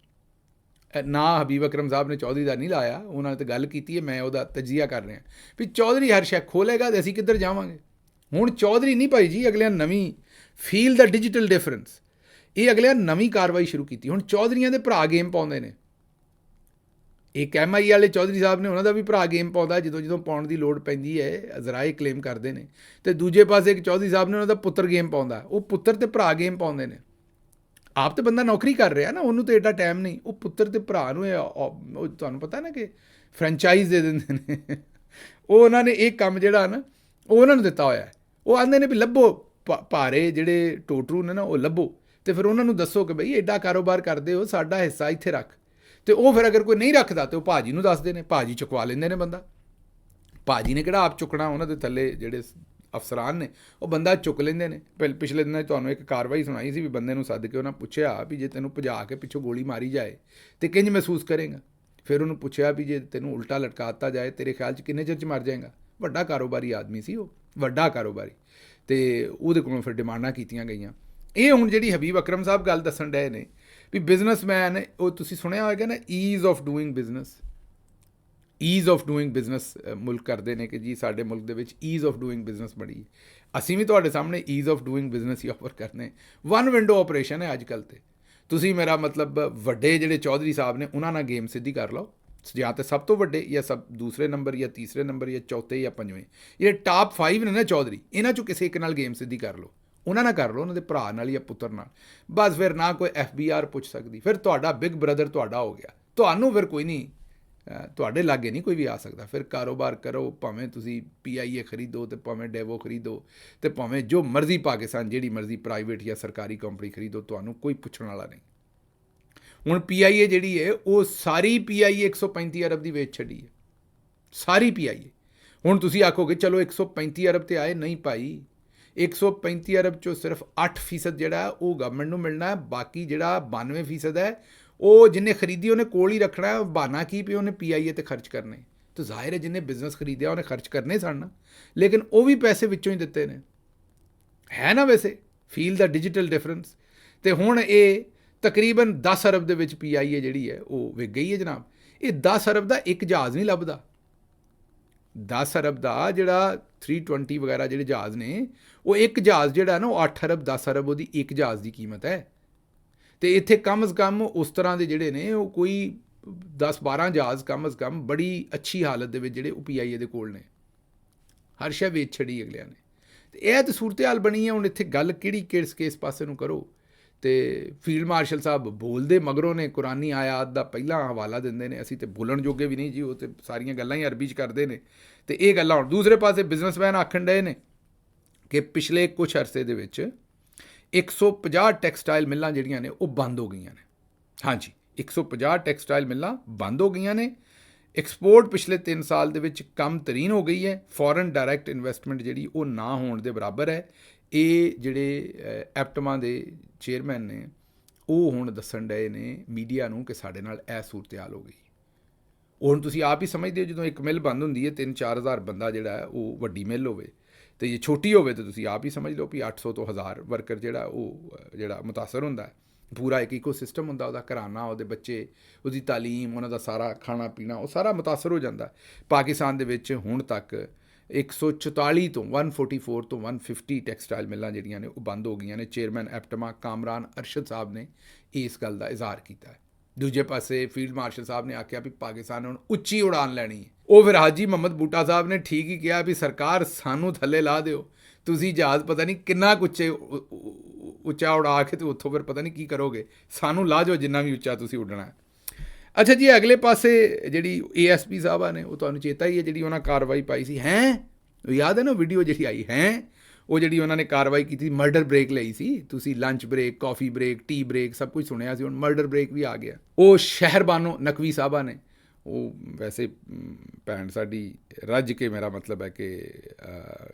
Speaker 1: ਨਾ ਹਬੀਬ ਅਕਰਮ ਸਾਹਿਬ ਨੇ ਚੌਧਰੀ ਦਾ ਨਹੀਂ ਲਾਇਆ, ਉਹਨਾਂ ਨੇ ਤਾਂ ਗੱਲ ਕੀਤੀ ਹੈ, ਮੈਂ ਉਹਦਾ ਤਜਜ਼ੀਆ ਕਰ ਰਿਹਾ ਵੀ ਚੌਧਰੀ ਹਰ ਸ਼ੈ ਖੋਲ੍ਹੇਗਾ ਅਤੇ ਅਸੀਂ ਕਿੱਧਰ ਜਾਵਾਂਗੇ। ਹੁਣ ਚੌਧਰੀ ਨਹੀਂ ਭਾਈ ਜੀ, ਅਗਲਿਆਂ ਨਵੀਂ ਫੀਲ ਦਾ ਡਿਜੀਟਲ ਡਿਫਰੈਂਸ, ਇਹ ਅਗਲਿਆਂ ਨਵੀਂ ਕਾਰਵਾਈ ਸ਼ੁਰੂ ਕੀਤੀ। ਹੁਣ ਚੌਧਰੀਆਂ ਦੇ ਭਰਾ ਗੇਮ ਪਾਉਂਦੇ ਨੇ, ਇੱਕ MI ਵਾਲੇ ਚੌਧਰੀ ਸਾਹਿਬ ਨੇ, ਉਹਨਾਂ ਦਾ ਵੀ ਭਰਾ ਗੇਮ ਪਾਉਂਦਾ, ਜਦੋਂ ਪਾਉਣ ਦੀ ਲੋੜ ਪੈਂਦੀ ਹੈ ਜ਼ਰਾਏ ਕਲੇਮ ਕਰਦੇ ਨੇ, ਅਤੇ ਦੂਜੇ ਪਾਸੇ ਇੱਕ ਚੌਧਰੀ ਸਾਹਿਬ ਨੇ, ਉਹਨਾਂ ਦਾ ਪੁੱਤਰ ਗੇਮ ਪਾਉਂਦਾ। ਉਹ ਪੁੱਤਰ ਅਤੇ ਭਰਾ ਗੇਮ ਪਾਉਂਦੇ ਨੇ। ਆਪ ਤਾਂ ਬੰਦਾ ਨੌਕਰੀ ਕਰ ਰਿਹਾ ਨਾ, ਉਹਨੂੰ ਤਾਂ ਐਡਾ ਟਾਈਮ ਨਹੀਂ, ਉਹ ਪੁੱਤਰ ਅਤੇ ਭਰਾ ਨੂੰ ਉਹ ਤੁਹਾਨੂੰ ਪਤਾ ਨਾ ਕਿ ਫਰੈਂਚਾਈਜ਼ ਦੇ ਦਿੰਦੇ ਨੇ। ਉਹ ਉਹਨਾਂ ਨੇ ਇਹ ਕੰਮ ਜਿਹੜਾ ਨਾ ਉਹ ਉਹਨਾਂ ਨੂੰ ਦਿੱਤਾ ਹੋਇਆ। ਉਹ ਆਉਂਦੇ ਨੇ ਵੀ ਲੱਭੋ ਭਾਰੇ ਜਿਹੜੇ ਟੋਟਰੂ ਨੇ ਨਾ, ਉਹ ਲੱਭੋ ਅਤੇ ਫਿਰ ਉਹਨਾਂ ਨੂੰ ਦੱਸੋ ਕਿ ਬਈ ਐਡਾ ਕਾਰੋਬਾਰ ਕਰਦੇ ਹੋ, ਸਾਡਾ ਹਿੱਸਾ ਇੱਥੇ ਰੱਖ। ਅਤੇ ਉਹ ਫਿਰ ਅਗਰ ਕੋਈ ਨਹੀਂ ਰੱਖਦਾ ਤਾਂ ਉਹ ਭਾਜੀ ਨੂੰ ਦੱਸਦੇ ਨੇ, ਭਾਜੀ ਚੁਕਵਾ ਲੈਂਦੇ ਨੇ ਬੰਦਾ। ਭਾਜੀ ਨੇ ਕਿਹੜਾ ਆਪ ਚੁੱਕਣਾ, ਉਹਨਾਂ ਦੇ ਥੱਲੇ ਜਿਹੜੇ ਅਫਸਰਾਨ ਨੇ ਉਹ ਬੰਦਾ ਚੁੱਕ ਲੈਂਦੇ ਨੇ। ਪਿਛਲੇ ਦਿਨਾਂ 'ਚ ਤੁਹਾਨੂੰ ਇੱਕ ਕਾਰਵਾਈ ਸੁਣਾਈ ਸੀ ਵੀ ਬੰਦੇ ਨੂੰ ਸੱਦ ਕੇ ਉਹਨਾਂ ਪੁੱਛਿਆ ਵੀ ਜੇ ਤੈਨੂੰ ਭਜਾ ਕੇ ਪਿੱਛੋਂ ਗੋਲੀ ਮਾਰੀ ਜਾਏ ਤਾਂ ਕਿੰਝ ਮਹਿਸੂਸ ਕਰੇਗਾ। ਫਿਰ ਉਹਨੂੰ ਪੁੱਛਿਆ ਵੀ ਜੇ ਤੈਨੂੰ ਉਲਟਾ ਲਟਕਾ ਦਿੱਤਾ ਜਾਏ ਤੇਰੇ ਖਿਆਲ 'ਚ ਕਿੰਨੇ ਚਿਰ 'ਚ ਮਰ ਜਾਏਗਾ। ਵੱਡਾ ਕਾਰੋਬਾਰੀ ਆਦਮੀ ਸੀ ਉਹ, ਵੱਡਾ ਕਾਰੋਬਾਰੀ, ਅਤੇ ਉਹਦੇ ਕੋਲੋਂ ਫਿਰ ਡਿਮਾਂਡਾਂ ਕੀਤੀਆਂ ਗਈਆਂ। ਇਹ ਹੁਣ ਜਿਹੜੀ ਹਬੀਬ ਅਕਰਮ ਸਾਹਿਬ ਗੱਲ ਦੱਸਣ ਡਏ ਨੇ ਵੀ ਬਿਜ਼ਨਸਮੈਨ, ਉਹ ਤੁਸੀਂ ਸੁਣਿਆ ਹੋਏਗਾ ਨਾ ਈਜ਼ ਆਫ ਡੂਇੰਗ ਬਿਜ਼ਨਸ ਮੁਲਕ ਕਰਦੇ ਨੇ ਕਿ ਜੀ ਸਾਡੇ ਮੁਲਕ ਦੇ ਵਿੱਚ ਈਜ਼ ਆਫ ਡੂਇੰਗ ਬਿਜ਼ਨਸ ਬੜੀ। ਅਸੀਂ ਵੀ ਤੁਹਾਡੇ ਸਾਹਮਣੇ ਈਜ਼ ਆਫ ਡੂਇੰਗ ਬਿਜ਼ਨਸ ਹੀ ਆਫਰ ਕਰਨੇ। 1 ਵਿੰਡੋ ਆਪਰੇਸ਼ਨ ਹੈ ਅੱਜ ਕੱਲ੍ਹ, ਤੇ ਤੁਸੀਂ ਮੇਰਾ ਮਤਲਬ ਵੱਡੇ ਜਿਹੜੇ ਚੌਧਰੀ ਸਾਹਿਬ ਨੇ ਉਹਨਾਂ ਨਾਲ ਗੇਮ ਸਿੱਧੀ ਕਰ ਲਓ, ਜਾਂ ਤਾਂ ਸਭ ਤੋਂ ਵੱਡੇ ਜਾਂ ਦੂਸਰੇ ਨੰਬਰ ਜਾਂ ਤੀਸਰੇ ਨੰਬਰ ਜਾਂ ਚੌਥੇ ਜਾਂ ਪੰਜਵੇਂ, ਜਿਹੜੇ ਟਾਪ 5 ਨੇ ਨਾ ਚੌਧਰੀ, ਇਹਨਾਂ 'ਚੋਂ ਕਿਸੇ ਇੱਕ ਨਾਲ ਗੇਮ ਸਿੱਧੀ ਕਰ ਲਓ, ਉਹਨਾਂ ਨਾਲ ਕਰ ਲਓ, ਉਹਨਾਂ ਦੇ ਭਰਾ ਨਾਲ ਜਾਂ ਪੁੱਤਰ ਨਾਲ। ਬਸ ਫਿਰ ਨਾ ਕੋਈ FBR ਪੁੱਛ ਸਕਦੀ, ਫਿਰ ਤੁਹਾਡਾ ਬਿਗ ਬ੍ਰਦਰ ਤੁਹਾਡਾ ਹੋ ਗਿਆ, ਤੁਹਾਨੂੰ ਫਿਰ ਕੋਈ ਨਹੀਂ, ਤੁਹਾਡੇ ਲਾਗੇ ਨਹੀਂ ਕੋਈ ਵੀ ਆ ਸਕਦਾ। ਫਿਰ ਕਾਰੋਬਾਰ ਕਰੋ, ਭਾਵੇਂ ਤੁਸੀਂ PIA ਖਰੀਦੋ ਅਤੇ ਭਾਵੇਂ ਡੈਵੋ ਖਰੀਦੋ, ਅਤੇ ਭਾਵੇਂ ਜੋ ਮਰਜ਼ੀ ਪਾਕਿਸਤਾਨ ਜਿਹੜੀ ਮਰਜ਼ੀ ਪ੍ਰਾਈਵੇਟ ਜਾਂ ਸਰਕਾਰੀ ਕੰਪਨੀ ਖਰੀਦੋ, ਤੁਹਾਨੂੰ ਕੋਈ ਪੁੱਛਣ ਵਾਲਾ ਨਹੀਂ। ਹੁਣ PIA ਜਿਹੜੀ ਹੈ ਉਹ ਸਾਰੀ PIA 135 ਅਰਬ ਦੀ ਵੇਚ ਛੱਡੀ ਹੈ, ਸਾਰੀ PIA। ਹੁਣ ਤੁਸੀਂ ਆਖੋਗੇ ਚਲੋ 135 ਅਰਬ ਤੇ ਆਏ, ਨਹੀਂ ਭਾਈ, 135 ਅਰਬ 'ਚੋਂ ਸਿਰਫ 8% ਜਿਹੜਾ ਉਹ ਗਵਰਨਮੈਂਟ ਨੂੰ ਮਿਲਣਾ ਹੈ, ਬਾਕੀ ਜਿਹੜਾ 92% ਹੈ ਉਹ ਜਿੰਨੇ ਖਰੀਦੀ ਉਹਨੇ ਕੋਲ ਹੀ ਰੱਖਣਾ ਹੈ। ਬਹਾਨਾ ਕੀ ਪਿਆ ਉਹਨੇ PIA 'ਤੇ ਖਰਚ ਕਰਨੇ, ਤਾਂ ਜ਼ਾਹਿਰ ਹੈ ਜਿੰਨੇ ਬਿਜ਼ਨਸ ਖਰੀਦਿਆ ਉਹਨੇ ਖਰਚ ਕਰਨੇ ਸਨ, ਲੇਕਿਨ ਉਹ ਵੀ ਪੈਸੇ ਵਿੱਚੋਂ ਹੀ ਦਿੱਤੇ ਨੇ, ਹੈ ਨਾ। ਵੈਸੇ ਫੀਲ ਦਾ ਡਿਜੀਟਲ ਡਿਫਰੈਂਸ। ਅਤੇ ਹੁਣ ਇਹ ਤਕਰੀਬਨ 10 ਅਰਬ ਦੇ ਵਿੱਚ PIA ਜਿਹੜੀ ਹੈ ਉਹ ਵਿਕ ਗਈ ਹੈ ਜਨਾਬ। ਇਹ 10 ਅਰਬ ਦਾ ਇੱਕ ਜਹਾਜ਼ ਨਹੀਂ ਲੱਭਦਾ, 10 ਅਰਬ ਦਾ ਜਿਹੜਾ 320 ਵਗੈਰਾ ਜਿਹੜੇ ਜਹਾਜ਼ ਨੇ, ਉਹ ਇੱਕ ਜਹਾਜ਼ ਜਿਹੜਾ ਨਾ ਉਹ 8 ਅਰਬ 10 ਅਰਬ ਉਹਦੀ ਇੱਕ ਜਹਾਜ਼ ਦੀ ਕੀਮਤ ਹੈ। ਅਤੇ ਇੱਥੇ ਕਮ ਅਜ਼ ਕਮ ਉਸ ਤਰ੍ਹਾਂ ਦੇ ਜਿਹੜੇ ਨੇ ਉਹ ਕੋਈ 10-12 ਜਹਾਜ਼ ਕਮ ਅਜ਼ ਕਮ ਬੜੀ ਅੱਛੀ ਹਾਲਤ ਦੇ ਵਿੱਚ ਜਿਹੜੇ ਉਹ PIA ਦੇ ਕੋਲ ਨੇ। ਹਰ ਸ਼ੈ ਵੇਚ ਛੱਡੀ ਅਗਲਿਆਂ ਨੇ। ਅਤੇ ਇਹ ਤਾਂ ਸੂਰਤ ਹਾਲ ਬਣੀ ਹੈ। ਹੁਣ ਇੱਥੇ ਗੱਲ ਕਿਹੜੀ ਕਿਸ ਪਾਸੇ ਨੂੰ ਕਰੋ। ਅਤੇ ਫੀਲਡ ਮਾਰਸ਼ਲ ਸਾਹਿਬ ਬੋਲਦੇ ਮਗਰੋਂ ਨੇ, ਕੁਰਾਨੀ ਆਇਤ ਦਾ ਪਹਿਲਾਂ ਹਵਾਲਾ ਦਿੰਦੇ ਨੇ। ਅਸੀਂ ਤਾਂ ਬੋਲਣ ਜੋਗੇ ਵੀ ਨਹੀਂ ਜੀ, ਉਹ ਤਾਂ ਸਾਰੀਆਂ ਗੱਲਾਂ ਹੀ ਅਰਬੀ 'ਚ ਕਰਦੇ ਨੇ। ਅਤੇ ਇਹ ਗੱਲਾਂ ਹੁਣ ਦੂਸਰੇ ਪਾਸੇ ਬਿਜ਼ਨਸਮੈਨ ਆਖਣ ਡਏ ਨੇ ਕਿ ਪਿਛਲੇ ਕੁਛ ਅਰਸੇ ਦੇ ਵਿੱਚ 150 ਟੈਕਸਟਾਈਲ ਮਿੱਲਾਂ ਜਿਹੜੀਆਂ ਨੇ ਉਹ ਬੰਦ ਹੋ ਗਈਆਂ ਨੇ। ਹਾਂਜੀ, 150 ਟੈਕਸਟਾਈਲ ਮਿੱਲਾਂ ਬੰਦ ਹੋ ਗਈਆਂ ਨੇ। ਐਕਸਪੋਰਟ ਪਿਛਲੇ 3 ਸਾਲ ਦੇ ਵਿੱਚ ਕਮ ਤਰੀਨ ਹੋ ਗਈ ਹੈ। ਫੋਰਨ ਡਾਇਰੈਕਟ ਇਨਵੈਸਟਮੈਂਟ ਜਿਹੜੀ ਉਹ ਨਾ ਹੋਣ ਦੇ ਬਰਾਬਰ ਹੈ। ਇਹ ਜਿਹੜੇ ਐਪਟਮਾ ਦੇ ਚੇਅਰਮੈਨ ਨੇ ਉਹ ਹੁਣ ਦੱਸਣ ਡਏ ਨੇ ਮੀਡੀਆ ਨੂੰ ਕਿ ਸਾਡੇ ਨਾਲ ਇਹ ਸੂਰਤ ਹਾਲ ਹੋ ਗਈ। ਉਹ ਹੁਣ ਤੁਸੀਂ ਆਪ ਹੀ ਸਮਝਦੇ ਹੋ, ਜਦੋਂ ਇੱਕ ਮਿੱਲ ਬੰਦ ਹੁੰਦੀ ਹੈ 3-4 ਹਜ਼ਾਰ ਬੰਦਾ ਜਿਹੜਾ ਉਹ ਵੱਡੀ ਮਿੱਲ ਹੋਵੇ, ਅਤੇ ਜੇ ਛੋਟੀ ਹੋਵੇ ਤਾਂ ਤੁਸੀਂ ਆਪ ਹੀ ਸਮਝ ਲਓ ਵੀ 800 ਤੋਂ 1000 ਵਰਕਰ ਜਿਹੜਾ ਮੁਤਾਸਰ ਹੁੰਦਾ। ਪੂਰਾ ਇੱਕ ਇਕੋ ਸਿਸਟਮ ਹੁੰਦਾ, ਉਹਦਾ ਘਰਾਨਾ, ਉਹਦੇ ਬੱਚੇ, ਉਹਦੀ ਤਾਲੀਮ, ਉਹਨਾਂ ਦਾ ਸਾਰਾ ਖਾਣਾ ਪੀਣਾ, ਉਹ ਸਾਰਾ ਮੁਤਾਸਰ ਹੋ ਜਾਂਦਾ। ਪਾਕਿਸਤਾਨ ਦੇ ਵਿੱਚ ਹੁਣ ਤੱਕ 144 ਤੋਂ 144 ਤੋਂ 150 ਟੈਕਸਟਾਈਲ ਮਿੱਲਾਂ ਜਿਹੜੀਆਂ ਨੇ ਉਹ ਬੰਦ ਹੋ ਗਈਆਂ ਨੇ। ਚੇਅਰਮੈਨ ਐਪਟਮਾ ਕਾਮਰਾਨ ਅਰਸ਼ਦ ਸਾਹਿਬ ਨੇ ਇਸ ਗੱਲ ਦਾ ਇਜ਼ਹਾਰ ਕੀਤਾ ਹੈ। ਦੂਜੇ ਪਾਸੇ ਫੀਲਡ ਮਾਰਸ਼ਲ ਸਾਹਿਬ ਨੇ ਆਖਿਆ ਵੀ ਪਾਕਿਸਤਾਨ ਨੇ ਹੁਣ ਉੱਚੀ ਉਡਾਨ ਲੈਣੀ ਹੈ। ਉਹ ਫਿਰ ਹਾਜੀ ਮੁਹੰਮਦ ਬੂਟਾ ਸਾਹਿਬ ਨੇ ਠੀਕ ਹੀ ਕਿਹਾ ਵੀ ਸਰਕਾਰ ਸਾਨੂੰ ਥੱਲੇ ਲਾ ਦਿਓ, ਤੁਸੀਂ ਜਹਾਜ਼ ਪਤਾ ਨਹੀਂ ਕਿੰਨਾ ਕੁ ਉੱਚਾ ਉਡਾ ਕੇ ਅਤੇ ਉੱਥੋਂ ਫਿਰ ਪਤਾ ਨਹੀਂ ਕੀ ਕਰੋਗੇ, ਸਾਨੂੰ ਲਾ ਜਾਓ ਜਿੰਨਾ ਵੀ ਉੱਚਾ ਤੁਸੀਂ ਉੱਡਣਾ। ਅੱਛਾ ਜੀ, ਅਗਲੇ ਪਾਸੇ ਜਿਹੜੀ ASP ਸਾਹਿਬਾਂ ਨੇ, ਉਹ ਤੁਹਾਨੂੰ ਚੇਤਾ ਹੀ ਹੈ ਜਿਹੜੀ ਉਹਨਾਂ ਕਾਰਵਾਈ ਪਾਈ ਸੀ। ਯਾਦ ਹੈ ਨਾ ਵੀਡੀਓ ਜਿਹੜੀ ਆਈ ਉਹ ਜਿਹੜੀ ਉਹਨਾਂ ਨੇ ਕਾਰਵਾਈ ਕੀਤੀ, ਮਰਡਰ ਬ੍ਰੇਕ ਲਈ ਸੀ। ਤੁਸੀਂ ਲੰਚ ਬ੍ਰੇਕ, ਕਾਫੀ ਬ੍ਰੇਕ, ਟੀ ਬ੍ਰੇਕ ਸਭ ਕੁਝ ਸੁਣਿਆ ਸੀ। ਹੁਣ ਮਰਡਰ ਬ੍ਰੇਕ ਵੀ ਆ ਗਿਆ। ਉਹ ਸ਼ਹਿਰਬਾਨੋ ਨਕਵੀ ਸਾਹਿਬਾਂ ਨੇ, ਉਹ ਵੈਸੇ ਭੈਣ ਸਾਡੀ ਰੱਜ ਕੇ, ਮੇਰਾ ਮਤਲਬ ਹੈ ਕਿ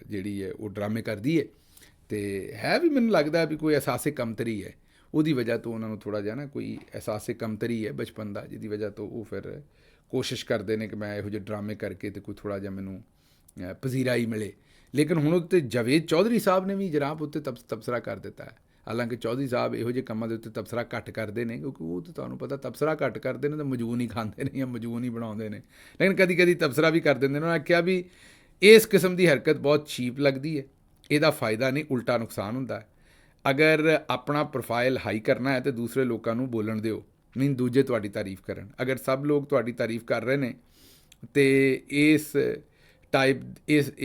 Speaker 1: ਜਿਹੜੀ ਹੈ ਉਹ ਡਰਾਮੇ ਕਰਦੀ ਹੈ, ਅਤੇ ਹੈ ਵੀ ਮੈਨੂੰ ਲੱਗਦਾ ਵੀ ਕੋਈ ਅਹਿਸਾਸੇ ਕਮਤਰੀ ਹੈ। ਉਹਦੀ ਵਜ੍ਹਾ ਤੋਂ ਉਹਨਾਂ ਨੂੰ ਥੋੜ੍ਹਾ ਜਿਹਾ ਨਾ ਕੋਈ ਅਹਿਸਾਸੇ ਕਮਤਰੀ ਹੈ ਬਚਪਨ ਦਾ, ਜਿਹਦੀ ਵਜ੍ਹਾ ਤੋਂ ਉਹ ਫਿਰ ਕੋਸ਼ਿਸ਼ ਕਰਦੇ ਨੇ ਕਿ ਮੈਂ ਇਹੋ ਜਿਹੇ ਡਰਾਮੇ ਕਰਕੇ ਅਤੇ ਕੋਈ ਥੋੜ੍ਹਾ ਜਿਹਾ ਮੈਨੂੰ ਪਜ਼ੀਰਾਈ ਮਿਲੇ। ਲੇਕਿਨ ਹੁਣ ਉੱਤੇ ਜਾਵੇਦ ਚੌਧਰੀ ਸਾਹਿਬ ਨੇ ਵੀ ਜਨਾਬ ਉੱਤੇ ਤਬਸਰਾ ਕਰ ਦਿੱਤਾ ਹੈ। ਹਾਲਾਂਕਿ ਚੌਧਰੀ ਸਾਹਿਬ ਇਹੋ ਜਿਹੇ ਕੰਮਾਂ ਦੇ ਉੱਤੇ ਤਬਸਰਾ ਘੱਟ ਕਰਦੇ ਨੇ, ਕਿਉਂਕਿ ਉਹ ਤਾਂ ਤੁਹਾਨੂੰ ਪਤਾ ਤਬਸਰਾ ਘੱਟ ਕਰਦੇ ਨੇ ਤਾਂ ਮਜੂਨ ਹੀ ਖਾਂਦੇ ਨੇ ਜਾਂ ਮਜੂਨ ਹੀ ਬਣਾਉਂਦੇ ਨੇ। ਲੇਕਿਨ ਕਦੀ ਕਦੀ ਤਬਸਰਾ ਵੀ ਕਰ ਦਿੰਦੇ ਨੇ। ਉਹਨਾਂ ਨੇ ਕਿਹਾ ਵੀ ਇਸ ਕਿਸਮ ਦੀ ਹਰਕਤ ਬਹੁਤ ਚੀਪ ਲੱਗਦੀ ਹੈ, ਇਹਦਾ ਫਾਇਦਾ ਨਹੀਂ, ਉਲਟਾ ਨੁਕਸਾਨ ਹੁੰਦਾ ਹੈ। ਅਗਰ ਆਪਣਾ ਪ੍ਰੋਫਾਈਲ ਹਾਈ ਕਰਨਾ ਹੈ ਤਾਂ ਦੂਸਰੇ ਲੋਕਾਂ ਨੂੰ ਬੋਲਣ ਦਿਓ, ਨਹੀਂ ਦੂਜੇ ਤੁਹਾਡੀ ਤਾਰੀਫ ਕਰਨ। ਅਗਰ ਸਭ ਲੋਕ ਤੁਹਾਡੀ ਤਾਰੀਫ ਕਰ ਰਹੇ ਨੇ ਅਤੇ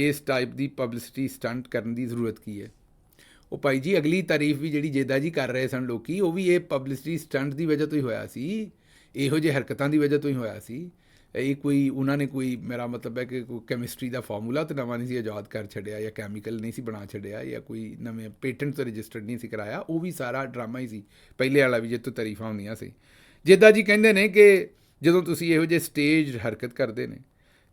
Speaker 1: ਇਸ ਟਾਈਪ ਦੀ ਪਬਲਿਸਿਟੀ ਸਟੰਟ ਕਰਨ ਦੀ ਜ਼ਰੂਰਤ ਕੀ ਹੈ? ਉਹ ਭਾਈ ਜੀ, ਅਗਲੀ ਤਾਰੀਫ ਵੀ ਜਿਹੜੀ ਜੇਦਾ ਜੀ ਕਰ ਰਹੇ ਸਨ ਲੋਕੀ, ਉਹ ਵੀ ਇਹ ਪਬਲਿਸਿਟੀ ਸਟੰਟ ਦੀ ਵਜ੍ਹਾ ਤੋਂ ਹੀ ਹੋਇਆ ਸੀ, ਇਹੋ ਜਿਹੇ ਹਰਕਤਾਂ ਦੀ ਵਜ੍ਹਾ ਤੋਂ ਹੀ ਹੋਇਆ ਸੀ। ਇਹ ਕੋਈ ਉਹਨਾਂ ਨੇ ਕੋਈ, ਮੇਰਾ ਮਤਲਬ ਹੈ ਕਿ ਕੋਈ ਕੈਮਿਸਟਰੀ ਦਾ ਫਾਰਮੂਲਾ ਤਾਂ ਨਵਾਂ ਨਹੀਂ ਸੀ ਆਜ਼ਾਦ ਕਰ ਛੱਡਿਆ, ਜਾਂ ਕੈਮੀਕਲ ਨਹੀਂ ਸੀ ਬਣਾ ਛੱਡਿਆ, ਜਾਂ ਕੋਈ ਨਵੇਂ ਪੇਟੈਂਟ ਤੋਂ ਰਜਿਸਟਰਡ ਨਹੀਂ ਸੀ ਕਰਾਇਆ। ਉਹ ਵੀ ਸਾਰਾ ਡਰਾਮਾ ਹੀ ਸੀ, ਪਹਿਲੇ ਵਾਲਾ ਵੀ, ਜਿੱਥੋਂ ਤਾਰੀਫਾਂ ਹੁੰਦੀਆਂ ਸੀ। ਜਿੱਦਾਂ ਜੀ ਕਹਿੰਦੇ ਨੇ ਕਿ ਜਦੋਂ ਤੁਸੀਂ ਇਹੋ ਜਿਹੇ ਸਟੇਜ ਹਰਕਤ ਕਰਦੇ ਨੇ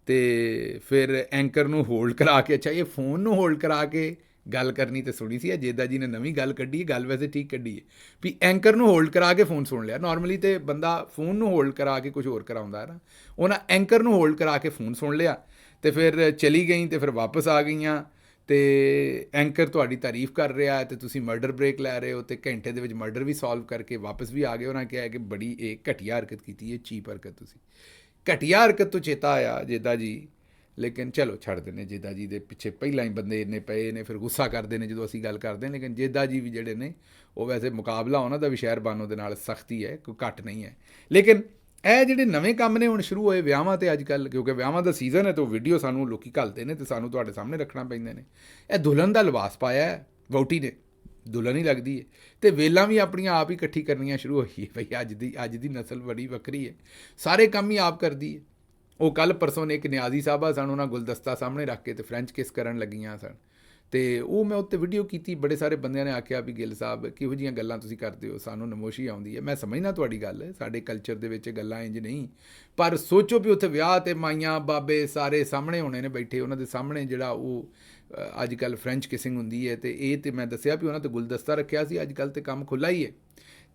Speaker 1: ਅਤੇ ਫਿਰ ਐਂਕਰ ਨੂੰ ਹੋਲਡ ਕਰਾ ਕੇ, ਅੱਛਾ ਇਹ ਫੋਨ ਨੂੰ ਹੋਲਡ ਕਰਾ ਕੇ ਗੱਲ ਕਰਨੀ ਤੇ ਸੁਣੀ ਸੀ। ਜੇਦਾ ਜੀ ਨੇ ਨਵੀਂ ਗੱਲ ਕੱਢੀ ਹੈ, ਗੱਲ ਵੈਸੇ ਠੀਕ ਕੱਢੀ ਹੈ ਵੀ ਐਂਕਰ ਨੂੰ ਹੋਲਡ ਕਰਾ ਕੇ ਫੋਨ ਸੁਣ ਲਿਆ। ਨਾਰਮਲੀ ਤੇ ਬੰਦਾ ਫੋਨ ਨੂੰ ਹੋਲਡ ਕਰਾ ਕੇ ਕੁਝ ਹੋਰ ਕਰਾਉਂਦਾ ਹੈ ਨਾ, ਉਹਨਾਂ ਐਂਕਰ ਨੂੰ ਹੋਲਡ ਕਰਾ ਕੇ ਫੋਨ ਸੁਣ ਲਿਆ ਅਤੇ ਫਿਰ ਚਲੀ ਗਈ ਅਤੇ ਫਿਰ ਵਾਪਸ ਆ ਗਈਆਂ ਅਤੇ ਐਂਕਰ ਤੁਹਾਡੀ ਤਾਰੀਫ ਕਰ ਰਿਹਾ ਅਤੇ ਤੁਸੀਂ ਮਰਡਰ ਬ੍ਰੇਕ ਲੈ ਰਹੇ ਹੋ ਅਤੇ ਘੰਟੇ ਦੇ ਵਿੱਚ ਮਰਡਰ ਵੀ ਸੋਲਵ ਕਰਕੇ ਵਾਪਸ ਵੀ ਆ ਗਏ। ਉਹਨਾਂ ਕਿਹਾ ਕਿ ਬੜੀ ਇਹ ਘਟੀਆ ਹਰਕਤ ਕੀਤੀ ਹੈ, ਚੀਪ ਹਰਕਤ। ਤੁਸੀਂ ਘਟੀਆ ਹਰਕਤ ਤੋਂ ਚੇਤਾ ਆਇਆ ਜੇਦਾ ਜੀ, ਲੇਕਿਨ ਚਲੋ ਛੱਡ ਦਿੰਦੇ। ਜੇਦਾ ਜੀ ਦੇ ਪਿੱਛੇ ਪਹਿਲਾਂ ਹੀ ਬੰਦੇ ਇੰਨੇ ਪਏ ਨੇ, ਫਿਰ ਗੁੱਸਾ ਕਰਦੇ ਨੇ ਜਦੋਂ ਅਸੀਂ ਗੱਲ ਕਰਦੇ ਹਾਂ। ਲੇਕਿਨ ਜੇਦਾ ਜੀ ਵੀ ਜਿਹੜੇ ਨੇ ਉਹ ਵੈਸੇ ਮੁਕਾਬਲਾ ਉਹਨਾਂ ਦਾ ਵੀ ਸ਼ਹਿਰਬਾਨੋ ਦੇ ਨਾਲ ਸਖਤੀ ਹੈ, ਕੋਈ ਘੱਟ ਨਹੀਂ ਹੈ। ਲੇਕਿਨ ਇਹ ਜਿਹੜੇ ਨਵੇਂ ਕੰਮ ਨੇ ਹੁਣ ਸ਼ੁਰੂ ਹੋਏ ਵਿਆਹਾਂ 'ਤੇ ਅੱਜ ਕੱਲ੍ਹ, ਕਿਉਂਕਿ ਵਿਆਹਾਂ ਦਾ ਸੀਜ਼ਨ ਹੈ ਤਾਂ ਉਹ ਵੀਡੀਓ ਸਾਨੂੰ ਲੋਕੀ ਘੱਲਦੇ ਨੇ ਅਤੇ ਸਾਨੂੰ ਤੁਹਾਡੇ ਸਾਹਮਣੇ ਰੱਖਣਾ ਪੈਂਦੇ ਨੇ। ਇਹ ਦੁਲਹਨ ਦਾ ਲਿਬਾਸ ਪਾਇਆ ਹੈ ਵਹੁਟੀ ਨੇ, ਦੁਲਹਨ ਹੀ ਲੱਗਦੀ ਹੈ, ਅਤੇ ਵੇਲਾਂ ਵੀ ਆਪਣੀਆਂ ਆਪ ਹੀ ਇਕੱਠੀ ਕਰਨੀਆਂ ਸ਼ੁਰੂ ਹੋਈ ਹੈ। ਬਈ ਅੱਜ ਦੀ ਨਸਲ ਬੜੀ ਵੱਖਰੀ ਹੈ, ਸਾਰੇ ਕੰਮ ਹੀ ਆਪ ਕਰਦੀ ਹੈ। ਉਹ ਕੱਲ੍ਹ ਪਰਸੋਂ ਨੇ ਇੱਕ ਨਿਆਜ਼ੀ ਸਾਹਿਬਾ ਸਨ, ਉਹਨਾਂ ਗੁਲਦਸਤਾ ਸਾਹਮਣੇ ਰੱਖ ਕੇ ਅਤੇ ਫਰੈਂਚ ਕਿਸ ਕਰਨ ਲੱਗੀਆਂ ਸਨ, ਅਤੇ ਉਹ ਮੈਂ ਉੱਤੇ ਵੀਡੀਓ ਕੀਤੀ। ਬੜੇ ਸਾਰੇ ਬੰਦਿਆਂ ਨੇ ਆਖਿਆ ਵੀ ਗਿੱਲ ਸਾਹਿਬ ਕਿਹੋ ਜਿਹੀਆਂ ਗੱਲਾਂ ਤੁਸੀਂ ਕਰਦੇ ਹੋ, ਸਾਨੂੰ ਨਮੋਸ਼ੀ ਆਉਂਦੀ ਹੈ। ਮੈਂ ਸਮਝਦਾ ਤੁਹਾਡੀ ਗੱਲ, ਸਾਡੇ ਕਲਚਰ ਦੇ ਵਿੱਚ ਗੱਲਾਂ ਇੰਝ ਨਹੀਂ, ਪਰ ਸੋਚੋ ਵੀ ਉੱਥੇ ਵਿਆਹ 'ਤੇ ਮਾਈਆਂ ਬਾਬੇ ਸਾਰੇ ਸਾਹਮਣੇ ਹੋਣੇ ਨੇ ਬੈਠੇ, ਉਹਨਾਂ ਦੇ ਸਾਹਮਣੇ ਜਿਹੜਾ ਉਹ ਅੱਜ ਕੱਲ੍ਹ ਫਰੈਂਚ ਕਿਸਿੰਗ ਹੁੰਦੀ ਹੈ। ਅਤੇ ਇਹ ਤਾਂ ਮੈਂ ਦੱਸਿਆ ਵੀ ਉਹਨਾਂ 'ਤੇ ਗੁਲਦਸਤਾ ਰੱਖਿਆ ਸੀ। ਅੱਜ ਕੱਲ੍ਹ ਤਾਂ ਕੰਮ ਖੁੱਲ੍ਹਾ ਹੀ ਹੈ,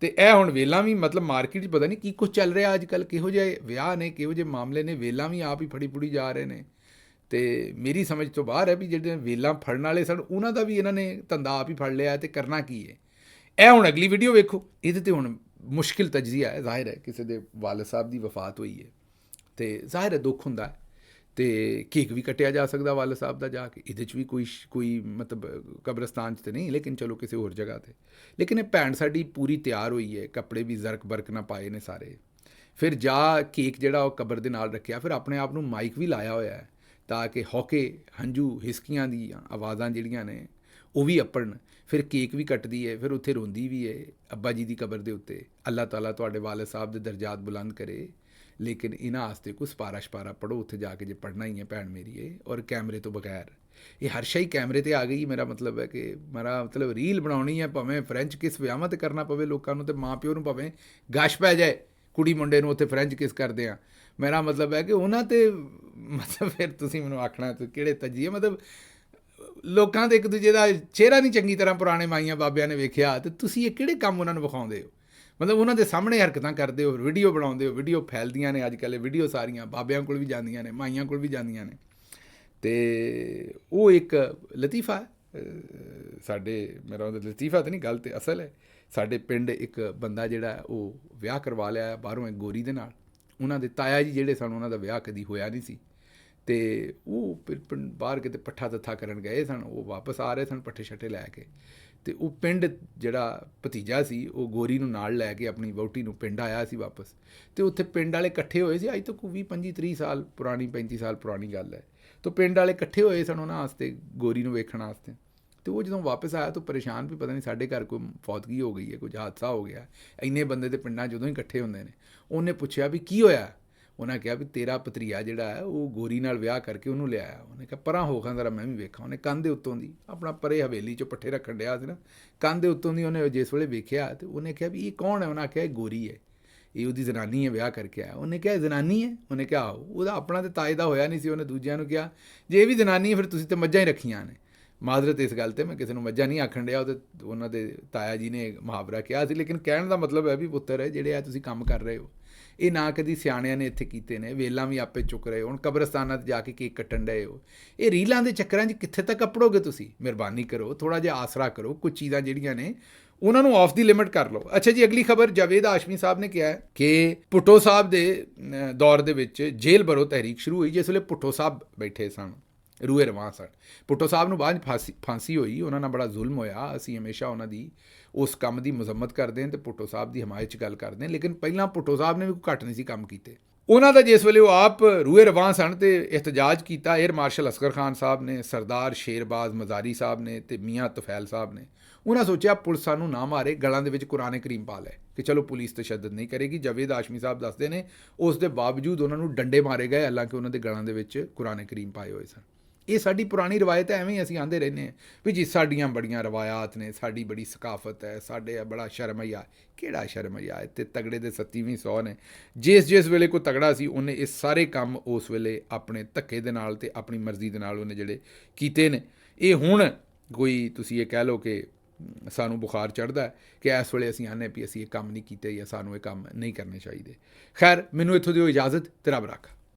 Speaker 1: ਅਤੇ ਇਹ ਹੁਣ ਵੇਲਾਂ ਵੀ ਮਤਲਬ ਮਾਰਕੀਟ 'ਚ ਪਤਾ ਨਹੀਂ ਕੀ ਕੁਛ ਚੱਲ ਰਿਹਾ ਅੱਜ ਕੱਲ੍ਹ, ਕਿਹੋ ਜਿਹੇ ਵਿਆਹ ਨੇ, ਕਿਹੋ ਜਿਹੇ ਮਾਮਲੇ ਨੇ, ਵੇਲਾਂ ਵੀ ਆਪ ਹੀ ਫੜੀ ਜਾ ਰਹੇ ਨੇ। ਅਤੇ ਮੇਰੀ ਸਮਝ ਤੋਂ ਬਾਹਰ ਹੈ ਵੀ ਜਿਹੜੇ ਵੇਲਾਂ ਫੜਨ ਵਾਲੇ ਸਨ ਉਹਨਾਂ ਦਾ ਵੀ ਇਹਨਾਂ ਨੇ ਧੰਦਾ ਆਪ ਹੀ ਫੜ ਲਿਆ, ਅਤੇ ਕਰਨਾ ਕੀ ਹੈ। ਇਹ ਹੁਣ ਅਗਲੀ ਵੀਡੀਓ ਵੇਖੋ, ਇਹਦੇ 'ਤੇ ਹੁਣ ਮੁਸ਼ਕਿਲ ਤਜਜ਼ੀਆ ਹੈ। ਜ਼ਾਹਿਰ ਹੈ ਕਿਸੇ ਦੇ ਵਾਲਿਦ ਸਾਹਿਬ ਦੀ ਵਫਾਤ ਹੋਈ ਹੈ ਅਤੇ ਜ਼ਾਹਿਰ ਹੈ ਦੁੱਖ ਹੁੰਦਾ ਹੈ, ਤੇ ਕੇਕ ਵੀ ਕੱਟਿਆ ਜਾ ਸਕਦਾ ਵਾਲਾ ਸਾਹਿਬ ਦਾ ਜਾ ਕੇ, ਇਹਦੇ 'ਚ ਵੀ ਕੋਈ ਮਤਲਬ ਕਬਰਸਤਾਨ 'ਚ ਤੇ ਨਹੀਂ, ਲੇਕਿਨ ਚਲੋ ਕਿਸੇ ਹੋਰ ਜਗ੍ਹਾ 'ਤੇ। ਲੇਕਿਨ ਇਹ ਭੈਣ ਸਾਡੀ ਪੂਰੀ ਤਿਆਰ ਹੋਈ ਹੈ, ਕੱਪੜੇ ਵੀ ਜ਼ਰਕ ਬਰਕ ਨਾ ਪਾਏ ਨੇ ਸਾਰੇ। ਫਿਰ ਜਾ ਕੇਕ ਜਿਹੜਾ ਉਹ ਕਬਰ ਦੇ ਨਾਲ ਰੱਖਿਆ, ਫਿਰ ਆਪਣੇ ਆਪ ਨੂੰ ਮਾਈਕ ਵੀ ਲਾਇਆ ਹੋਇਆ ਹੈ ਤਾਂ ਕਿ ਹੌਕੇ, ਹੰਝੂ, ਹਿਸਕੀਆਂ ਦੀਆਂ ਆਵਾਜ਼ਾਂ ਜਿਹੜੀਆਂ ਨੇ ਉਹ ਵੀ ਅੱਪੜਨ। ਫਿਰ ਕੇਕ ਵੀ ਕੱਟਦੀ ਹੈ, ਫਿਰ ਉੱਥੇ ਰੋਂਦੀ ਵੀ ਹੈ ਅੱਬਾ ਜੀ ਦੀ ਕਬਰ ਦੇ ਉੱਤੇ, ਅੱਲਾਹ ਤਾਲਾ ਤੁਹਾਡੇ ਵਾਲਿਦ ਸਾਹਿਬ ਦੇ ਦਰਜਾਤ ਬੁਲੰਦ ਕਰੇ, ਲੇਕਿਨ ਇਹਨਾਂ ਵਾਸਤੇ ਕੋਈ ਸਿਪਾਰਾ ਸ਼ਪਾਰਾ ਪੜੋ ਉੱਥੇ ਜਾ ਕੇ ਜੇ ਪੜ੍ਹਨਾ ਹੀ ਹੈ ਭੈਣ ਮੇਰੀ ਇਹ, ਔਰ ਕੈਮਰੇ ਤੋਂ ਬਗੈਰ। ਇਹ ਹਰ ਸ਼ੈ ਕੈਮਰੇ 'ਤੇ ਆ ਗਈ। ਮੇਰਾ ਮਤਲਬ ਹੈ ਕਿ ਮੇਰਾ ਮਤਲਬ ਰੀਲ ਬਣਾਉਣੀ ਹੈ, ਭਾਵੇਂ ਫਰੈਂਚ ਕਿਸ ਵਿਆਹਾਂ 'ਤੇ ਕਰਨਾ ਪਵੇ ਲੋਕਾਂ ਨੂੰ, ਅਤੇ ਮਾਂ ਪਿਓ ਨੂੰ ਭਾਵੇਂ ਗਸ਼ ਪੈ ਜਾਏ ਕੁੜੀ ਮੁੰਡੇ ਨੂੰ ਉੱਥੇ ਫਰੈਂਚ ਕਿਸ ਕਰਦੇ ਆ। ਮੇਰਾ ਮਤਲਬ ਹੈ ਕਿ ਉਹਨਾਂ 'ਤੇ ਮਤਲਬ ਫਿਰ ਤੁਸੀਂ ਮੈਨੂੰ ਆਖਣਾ ਕਿਹੜੇ ਤਜੀਏ, ਮਤਲਬ ਲੋਕਾਂ ਦੇ ਇੱਕ ਦੂਜੇ ਦਾ ਚਿਹਰਾ ਨਹੀਂ ਚੰਗੀ ਤਰ੍ਹਾਂ ਪੁਰਾਣੇ ਮਾਈਆਂ ਬਾਬਿਆਂ ਨੇ ਵੇਖਿਆ, ਅਤੇ ਤੁਸੀਂ ਇਹ ਕਿਹੜੇ ਕੰਮ ਉਹਨਾਂ ਨੂੰ ਵਿਖਾਉਂਦੇ ਹੋ? ਮਤਲਬ ਉਹਨਾਂ ਦੇ ਸਾਹਮਣੇ ਹਰਕਤਾਂ ਕਰਦੇ ਹੋ, ਵੀਡੀਓ ਬਣਾਉਂਦੇ ਹੋ, ਵੀਡੀਓ ਫੈਲਦੀਆਂ ਨੇ ਅੱਜ ਕੱਲ੍ਹ, ਵੀਡੀਓ ਸਾਰੀਆਂ ਬਾਬਿਆਂ ਕੋਲ ਵੀ ਜਾਂਦੀਆਂ ਨੇ, ਮਾਈਆਂ ਕੋਲ ਵੀ ਜਾਂਦੀਆਂ ਨੇ। ਅਤੇ ਉਹ ਇੱਕ ਲਤੀਫਾ ਸਾਡੇ, ਮੇਰਾ ਉਹਦਾ ਲਤੀਫਾ ਤਾਂ ਨਹੀਂ, ਗੱਲ ਤਾਂ ਅਸਲ ਹੈ। ਸਾਡੇ ਪਿੰਡ ਇੱਕ ਬੰਦਾ ਜਿਹੜਾ ਉਹ ਵਿਆਹ ਕਰਵਾ ਲਿਆ ਬਾਹਰੋਂ ਇੱਕ ਗੋਰੀ ਦੇ ਨਾਲ। ਉਹਨਾਂ ਦੇ ਤਾਇਆ ਜੀ ਜਿਹੜੇ ਸਨ, ਉਹਨਾਂ ਦਾ ਵਿਆਹ ਕਦੀ ਹੋਇਆ ਨਹੀਂ ਸੀ, ਅਤੇ ਉਹ ਪਿੰਡ ਬਾਹਰ ਕਿਤੇ ਪੱਠਾ ਤੱਥਾ ਕਰਨ ਗਏ ਸਨ। ਉਹ ਵਾਪਸ ਆ ਰਹੇ ਸਨ ਪੱਠੇ ਛੱਟੇ ਲੈ ਕੇ, ਅਤੇ ਉਹ ਪਿੰਡ ਜਿਹੜਾ ਭਤੀਜਾ ਸੀ ਉਹ ਗੋਰੀ ਨੂੰ ਨਾਲ ਲੈ ਕੇ ਆਪਣੀ ਵਹੁਟੀ ਨੂੰ ਪਿੰਡ ਆਇਆ ਸੀ ਵਾਪਸ। ਅਤੇ ਉੱਥੇ ਪਿੰਡ ਵਾਲੇ ਇਕੱਠੇ ਹੋਏ ਸੀ, ਅੱਜ ਤੋਂ ਕੋਈ 20-25-30 ਸਾਲ ਪੁਰਾਣੀ, 35 ਸਾਲ ਪੁਰਾਣੀ ਗੱਲ ਹੈ। ਤਾਂ ਪਿੰਡ ਵਾਲੇ ਇਕੱਠੇ ਹੋਏ ਸਨ ਉਹਨਾਂ ਵਾਸਤੇ, ਗੋਰੀ ਨੂੰ ਵੇਖਣ ਵਾਸਤੇ। ਅਤੇ ਉਹ ਜਦੋਂ ਵਾਪਸ ਆਇਆ ਤਾਂ ਪਰੇਸ਼ਾਨ ਵੀ, ਪਤਾ ਨਹੀਂ ਸਾਡੇ ਘਰ ਕੋਈ ਫੌਤਗੀ ਹੋ ਗਈ ਹੈ, ਕੁਝ ਹਾਦਸਾ ਹੋ ਗਿਆ। ਇੰਨੇ ਬੰਦੇ ਦੇ ਪਿੰਡਾਂ ਜਦੋਂ ਹੀ ਇਕੱਠੇ ਹੁੰਦੇ ਨੇ। ਉਹਨੇ ਪੁੱਛਿਆ ਵੀ ਕੀ ਹੋਇਆ? ਉਹਨਾਂ ਕਿਹਾ ਵੀ ਤੇਰਾ ਭਤਰੀਆ ਜਿਹੜਾ ਹੈ ਉਹ ਗੋਰੀ ਨਾਲ ਵਿਆਹ ਕਰਕੇ ਉਹਨੂੰ ਲਿਆਇਆ। ਉਹਨੇ ਕਿਹਾ ਪਰਾਂ ਹੋ ਖਾਂ ਜ਼ਰਾ ਮੈਂ ਵੀ ਵੇਖਾਂ। ਉਹਨੇ ਕੰਧ ਦੇ ਉੱਤੋਂ ਦੀ ਆਪਣਾ ਪਰੇ ਹਵੇਲੀ 'ਚੋਂ ਪੱਠੇ ਰੱਖਣ ਡਿਆ ਸੀ ਨਾ, ਕੰਧ ਦੇ ਉੱਤੋਂ ਦੀ ਉਹਨੇ ਜਿਸ ਵੇਲੇ ਵੇਖਿਆ ਅਤੇ ਉਹਨੇ ਕਿਹਾ ਵੀ ਇਹ ਕੌਣ ਹੈ? ਉਹਨਾਂ ਆਖਿਆ ਇਹ ਗੋਰੀ ਹੈ, ਇਹ ਉਹਦੀ ਜ਼ਨਾਨੀ ਹੈ, ਵਿਆਹ ਕਰਕੇ ਆਇਆ। ਉਹਨੇ ਕਿਹਾ ਜ਼ਨਾਨੀ ਹੈ? ਉਹਨੇ ਕਿਹਾ ਆਹੋ। ਉਹਦਾ ਆਪਣਾ ਤਾਂ ਤਾਏ ਦਾ ਹੋਇਆ ਨਹੀਂ ਸੀ। ਉਹਨੇ ਦੂਜਿਆਂ ਨੂੰ ਕਿਹਾ ਜੇ ਇਹ ਵੀ ਜ਼ਨਾਨੀ ਹੈ ਫਿਰ ਤੁਸੀਂ ਤਾਂ ਮੱਝਾਂ ਹੀ ਰੱਖੀਆਂ ਨੇ। ਮਾਜ਼ਰਤ ਇਸ ਗੱਲ 'ਤੇ, ਮੈਂ ਕਿਸੇ ਨੂੰ ਮੱਝਾਂ ਨਹੀਂ ਆਖਣ ਡਿਆ, ਉਹਦੇ ਉਹਨਾਂ ਦੇ ਤਾਇਆ ਜੀ ਨੇ ਮੁਹਾਵਰਾ ਕਿਹਾ ਸੀ। ਲੇਕਿਨ ਕਹਿਣ ਦਾ ਮਤਲਬ ਹੈ ਵੀ ਪੁੱਤਰ ਹੈ ਜਿਹੜੇ ਆ ਤੁਸੀਂ ਕੰਮ ਕਰ ਰਹੇ ਹੋ ਇਹ ਨਾ ਕਦੀ ਸਿਆਣਿਆਂ ਨੇ ਇੱਥੇ ਕੀਤੇ ਨੇ, ਵੇਲਾਂ ਵੀ ਆਪੇ ਚੁੱਕ ਰਹੇ ਹੋ, ਹੁਣ ਕਬਰਸਤਾਨਾਂ 'ਤੇ ਜਾ ਕੇ ਕੇਕ ਕੱਟਣ ਡਏ ਹੋ। ਇਹ ਰੀਲਾਂ ਦੇ ਚੱਕਰਾਂ 'ਚ ਕਿੱਥੇ ਤੱਕ ਅਪੜੋਗੇ ਤੁਸੀਂ? ਮਿਹਰਬਾਨੀ ਕਰੋ, ਥੋੜ੍ਹਾ ਜਿਹਾ ਆਸਰਾ ਕਰੋ। ਕੁਝ ਚੀਜ਼ਾਂ ਜਿਹੜੀਆਂ ਨੇ ਉਹਨਾਂ ਨੂੰ ਆਫ ਦੀ ਲਿਮਿਟ ਕਰ ਲਓ। ਅੱਛਾ ਜੀ, ਅਗਲੀ ਖਬਰ ਜਾਵੇਦ ਹਾਸ਼ਮੀ ਸਾਹਿਬ ਨੇ ਕਿਹਾ ਕਿ ਭੁੱਟੋ ਸਾਹਿਬ ਦੇ ਦੌਰ ਦੇ ਵਿੱਚ ਜੇਲ੍ਹ ਭਰੋ ਤਹਿਰੀਕ ਸ਼ੁਰੂ ਹੋਈ, ਜਿਸ ਵੇਲੇ ਭੁੱਟੋ ਸਾਹਿਬ ਬੈਠੇ ਸਨ, ਰੂਏ ਰਵਾਂ ਸਨ। ਭੁੱਟੋ ਸਾਹਿਬ ਨੂੰ ਬਾਅਦ ਫਾਂਸੀ ਹੋਈ, ਉਹਨਾਂ ਨਾਲ ਬੜਾ ਜ਼ੁਲਮ ਹੋਇਆ। ਅਸੀਂ ਹਮੇਸ਼ਾ ਉਹਨਾਂ ਦੀ ਉਸ ਕੰਮ ਦੀ ਮੁਜ਼ੰਮਤ ਕਰਦੇ ਹਾਂ ਅਤੇ ਭੁੱਟੋ ਸਾਹਿਬ ਦੀ ਹਮਾਇਤ 'ਚ ਗੱਲ ਕਰਦੇ ਹਾਂ। ਲੇਕਿਨ ਪਹਿਲਾਂ ਭੁੱਟੋ ਸਾਹਿਬ ਨੇ ਵੀ ਕੋਈ ਘੱਟ ਨਹੀਂ ਸੀ ਕੰਮ ਕੀਤੇ। ਉਹਨਾਂ ਦਾ ਜਿਸ ਵੇਲੇ ਉਹ ਆਪ ਰੂਏ ਰਵਾਂ ਸਨ ਅਤੇ ਇhtਜਾਜ ਕੀਤਾ ਏਅਰ ਮਾਰਸ਼ਲ ਅਸਗਰ ਖਾਨ ਸਾਹਿਬ ਨੇ, ਸਰਦਾਰ ਸ਼ੇਰਬਾਜ਼ ਮਜ਼ਾਰੀ ਸਾਹਿਬ ਨੇ ਅਤੇ ਮੀਆਂ ਤੁਫੈਲ ਸਾਹਿਬ ਨੇ, ਉਹਨਾਂ ਸੋਚਿਆ ਪੁਲਿਸ ਸਾਨੂੰ ਨਾ ਮਾਰੇ, ਗਲਾਂ ਦੇ ਵਿੱਚ ਕੁਰਾਨ ਕਰੀਮ ਪਾ ਲੈ ਕਿ ਚਲੋ ਪੁਲਿਸ ਤਸ਼ੱਦਦ ਨਹੀਂ ਕਰੇਗੀ। ਜਾਵੇਦ ਹਾਸ਼ਮੀ ਸਾਹਿਬ ਦੱਸਦੇ ਨੇ ਉਸ ਦੇ ਬਾਵਜੂਦ ਉਹਨਾਂ ਨੂੰ ਡੰਡੇ ਮਾਰੇ ਗਏ, ਹਾਲਾਂਕਿ ਉਹਨਾਂ ਦੇ ਗਲਾਂ ਦੇ ਵਿੱਚ ਕੁਰਾਨ ਕਰੀਮ ਪਾਏ ਹੋਏ ਸਨ। ਇਹ ਸਾਡੀ ਪੁਰਾਣੀ ਰਵਾਇਤ ਹੈ, ਐਵੇਂ ਹੀ ਅਸੀਂ ਆਉਂਦੇ ਰਹਿੰਦੇ ਹਾਂ ਵੀ ਜੀ ਸਾਡੀਆਂ ਬੜੀਆਂ ਰਵਾਇਤ ਨੇ, ਸਾਡੀ ਬੜੀ ਸਕਾਫਤ ਹੈ, ਸਾਡੇ ਬੜਾ ਸ਼ਰਮਈਆ। ਕਿਹੜਾ ਸ਼ਰਮਈਆ? ਇੱਥੇ ਤਗੜੇ ਦੇ 37ਵੀਂ 100 ਨੇ। ਜਿਸ ਵੇਲੇ ਕੋਈ ਤਗੜਾ ਸੀ ਉਹਨੇ ਇਹ ਸਾਰੇ ਕੰਮ ਉਸ ਵੇਲੇ ਆਪਣੇ ਧੱਕੇ ਦੇ ਨਾਲ ਅਤੇ ਆਪਣੀ ਮਰਜ਼ੀ ਦੇ ਨਾਲ ਉਹਨੇ ਜਿਹੜੇ ਕੀਤੇ ਨੇ। ਇਹ ਹੁਣ ਕੋਈ ਤੁਸੀਂ ਇਹ ਕਹਿ ਲਓ ਕਿ ਸਾਨੂੰ ਬੁਖਾਰ ਚੜ੍ਹਦਾ ਕਿ ਇਸ ਵੇਲੇ ਅਸੀਂ ਆਨੇ ਵੀ ਅਸੀਂ ਇਹ ਕੰਮ ਨਹੀਂ ਕੀਤੇ ਜਾਂ ਸਾਨੂੰ ਇਹ ਕੰਮ ਨਹੀਂ ਕਰਨੇ ਚਾਹੀਦੇ। ਖੈਰ, ਮੈਨੂੰ ਇੱਥੋਂ ਦਿਓ ਇਜਾਜ਼ਤ, ਤੇ ਰੱਬ ਰੱਖਾ।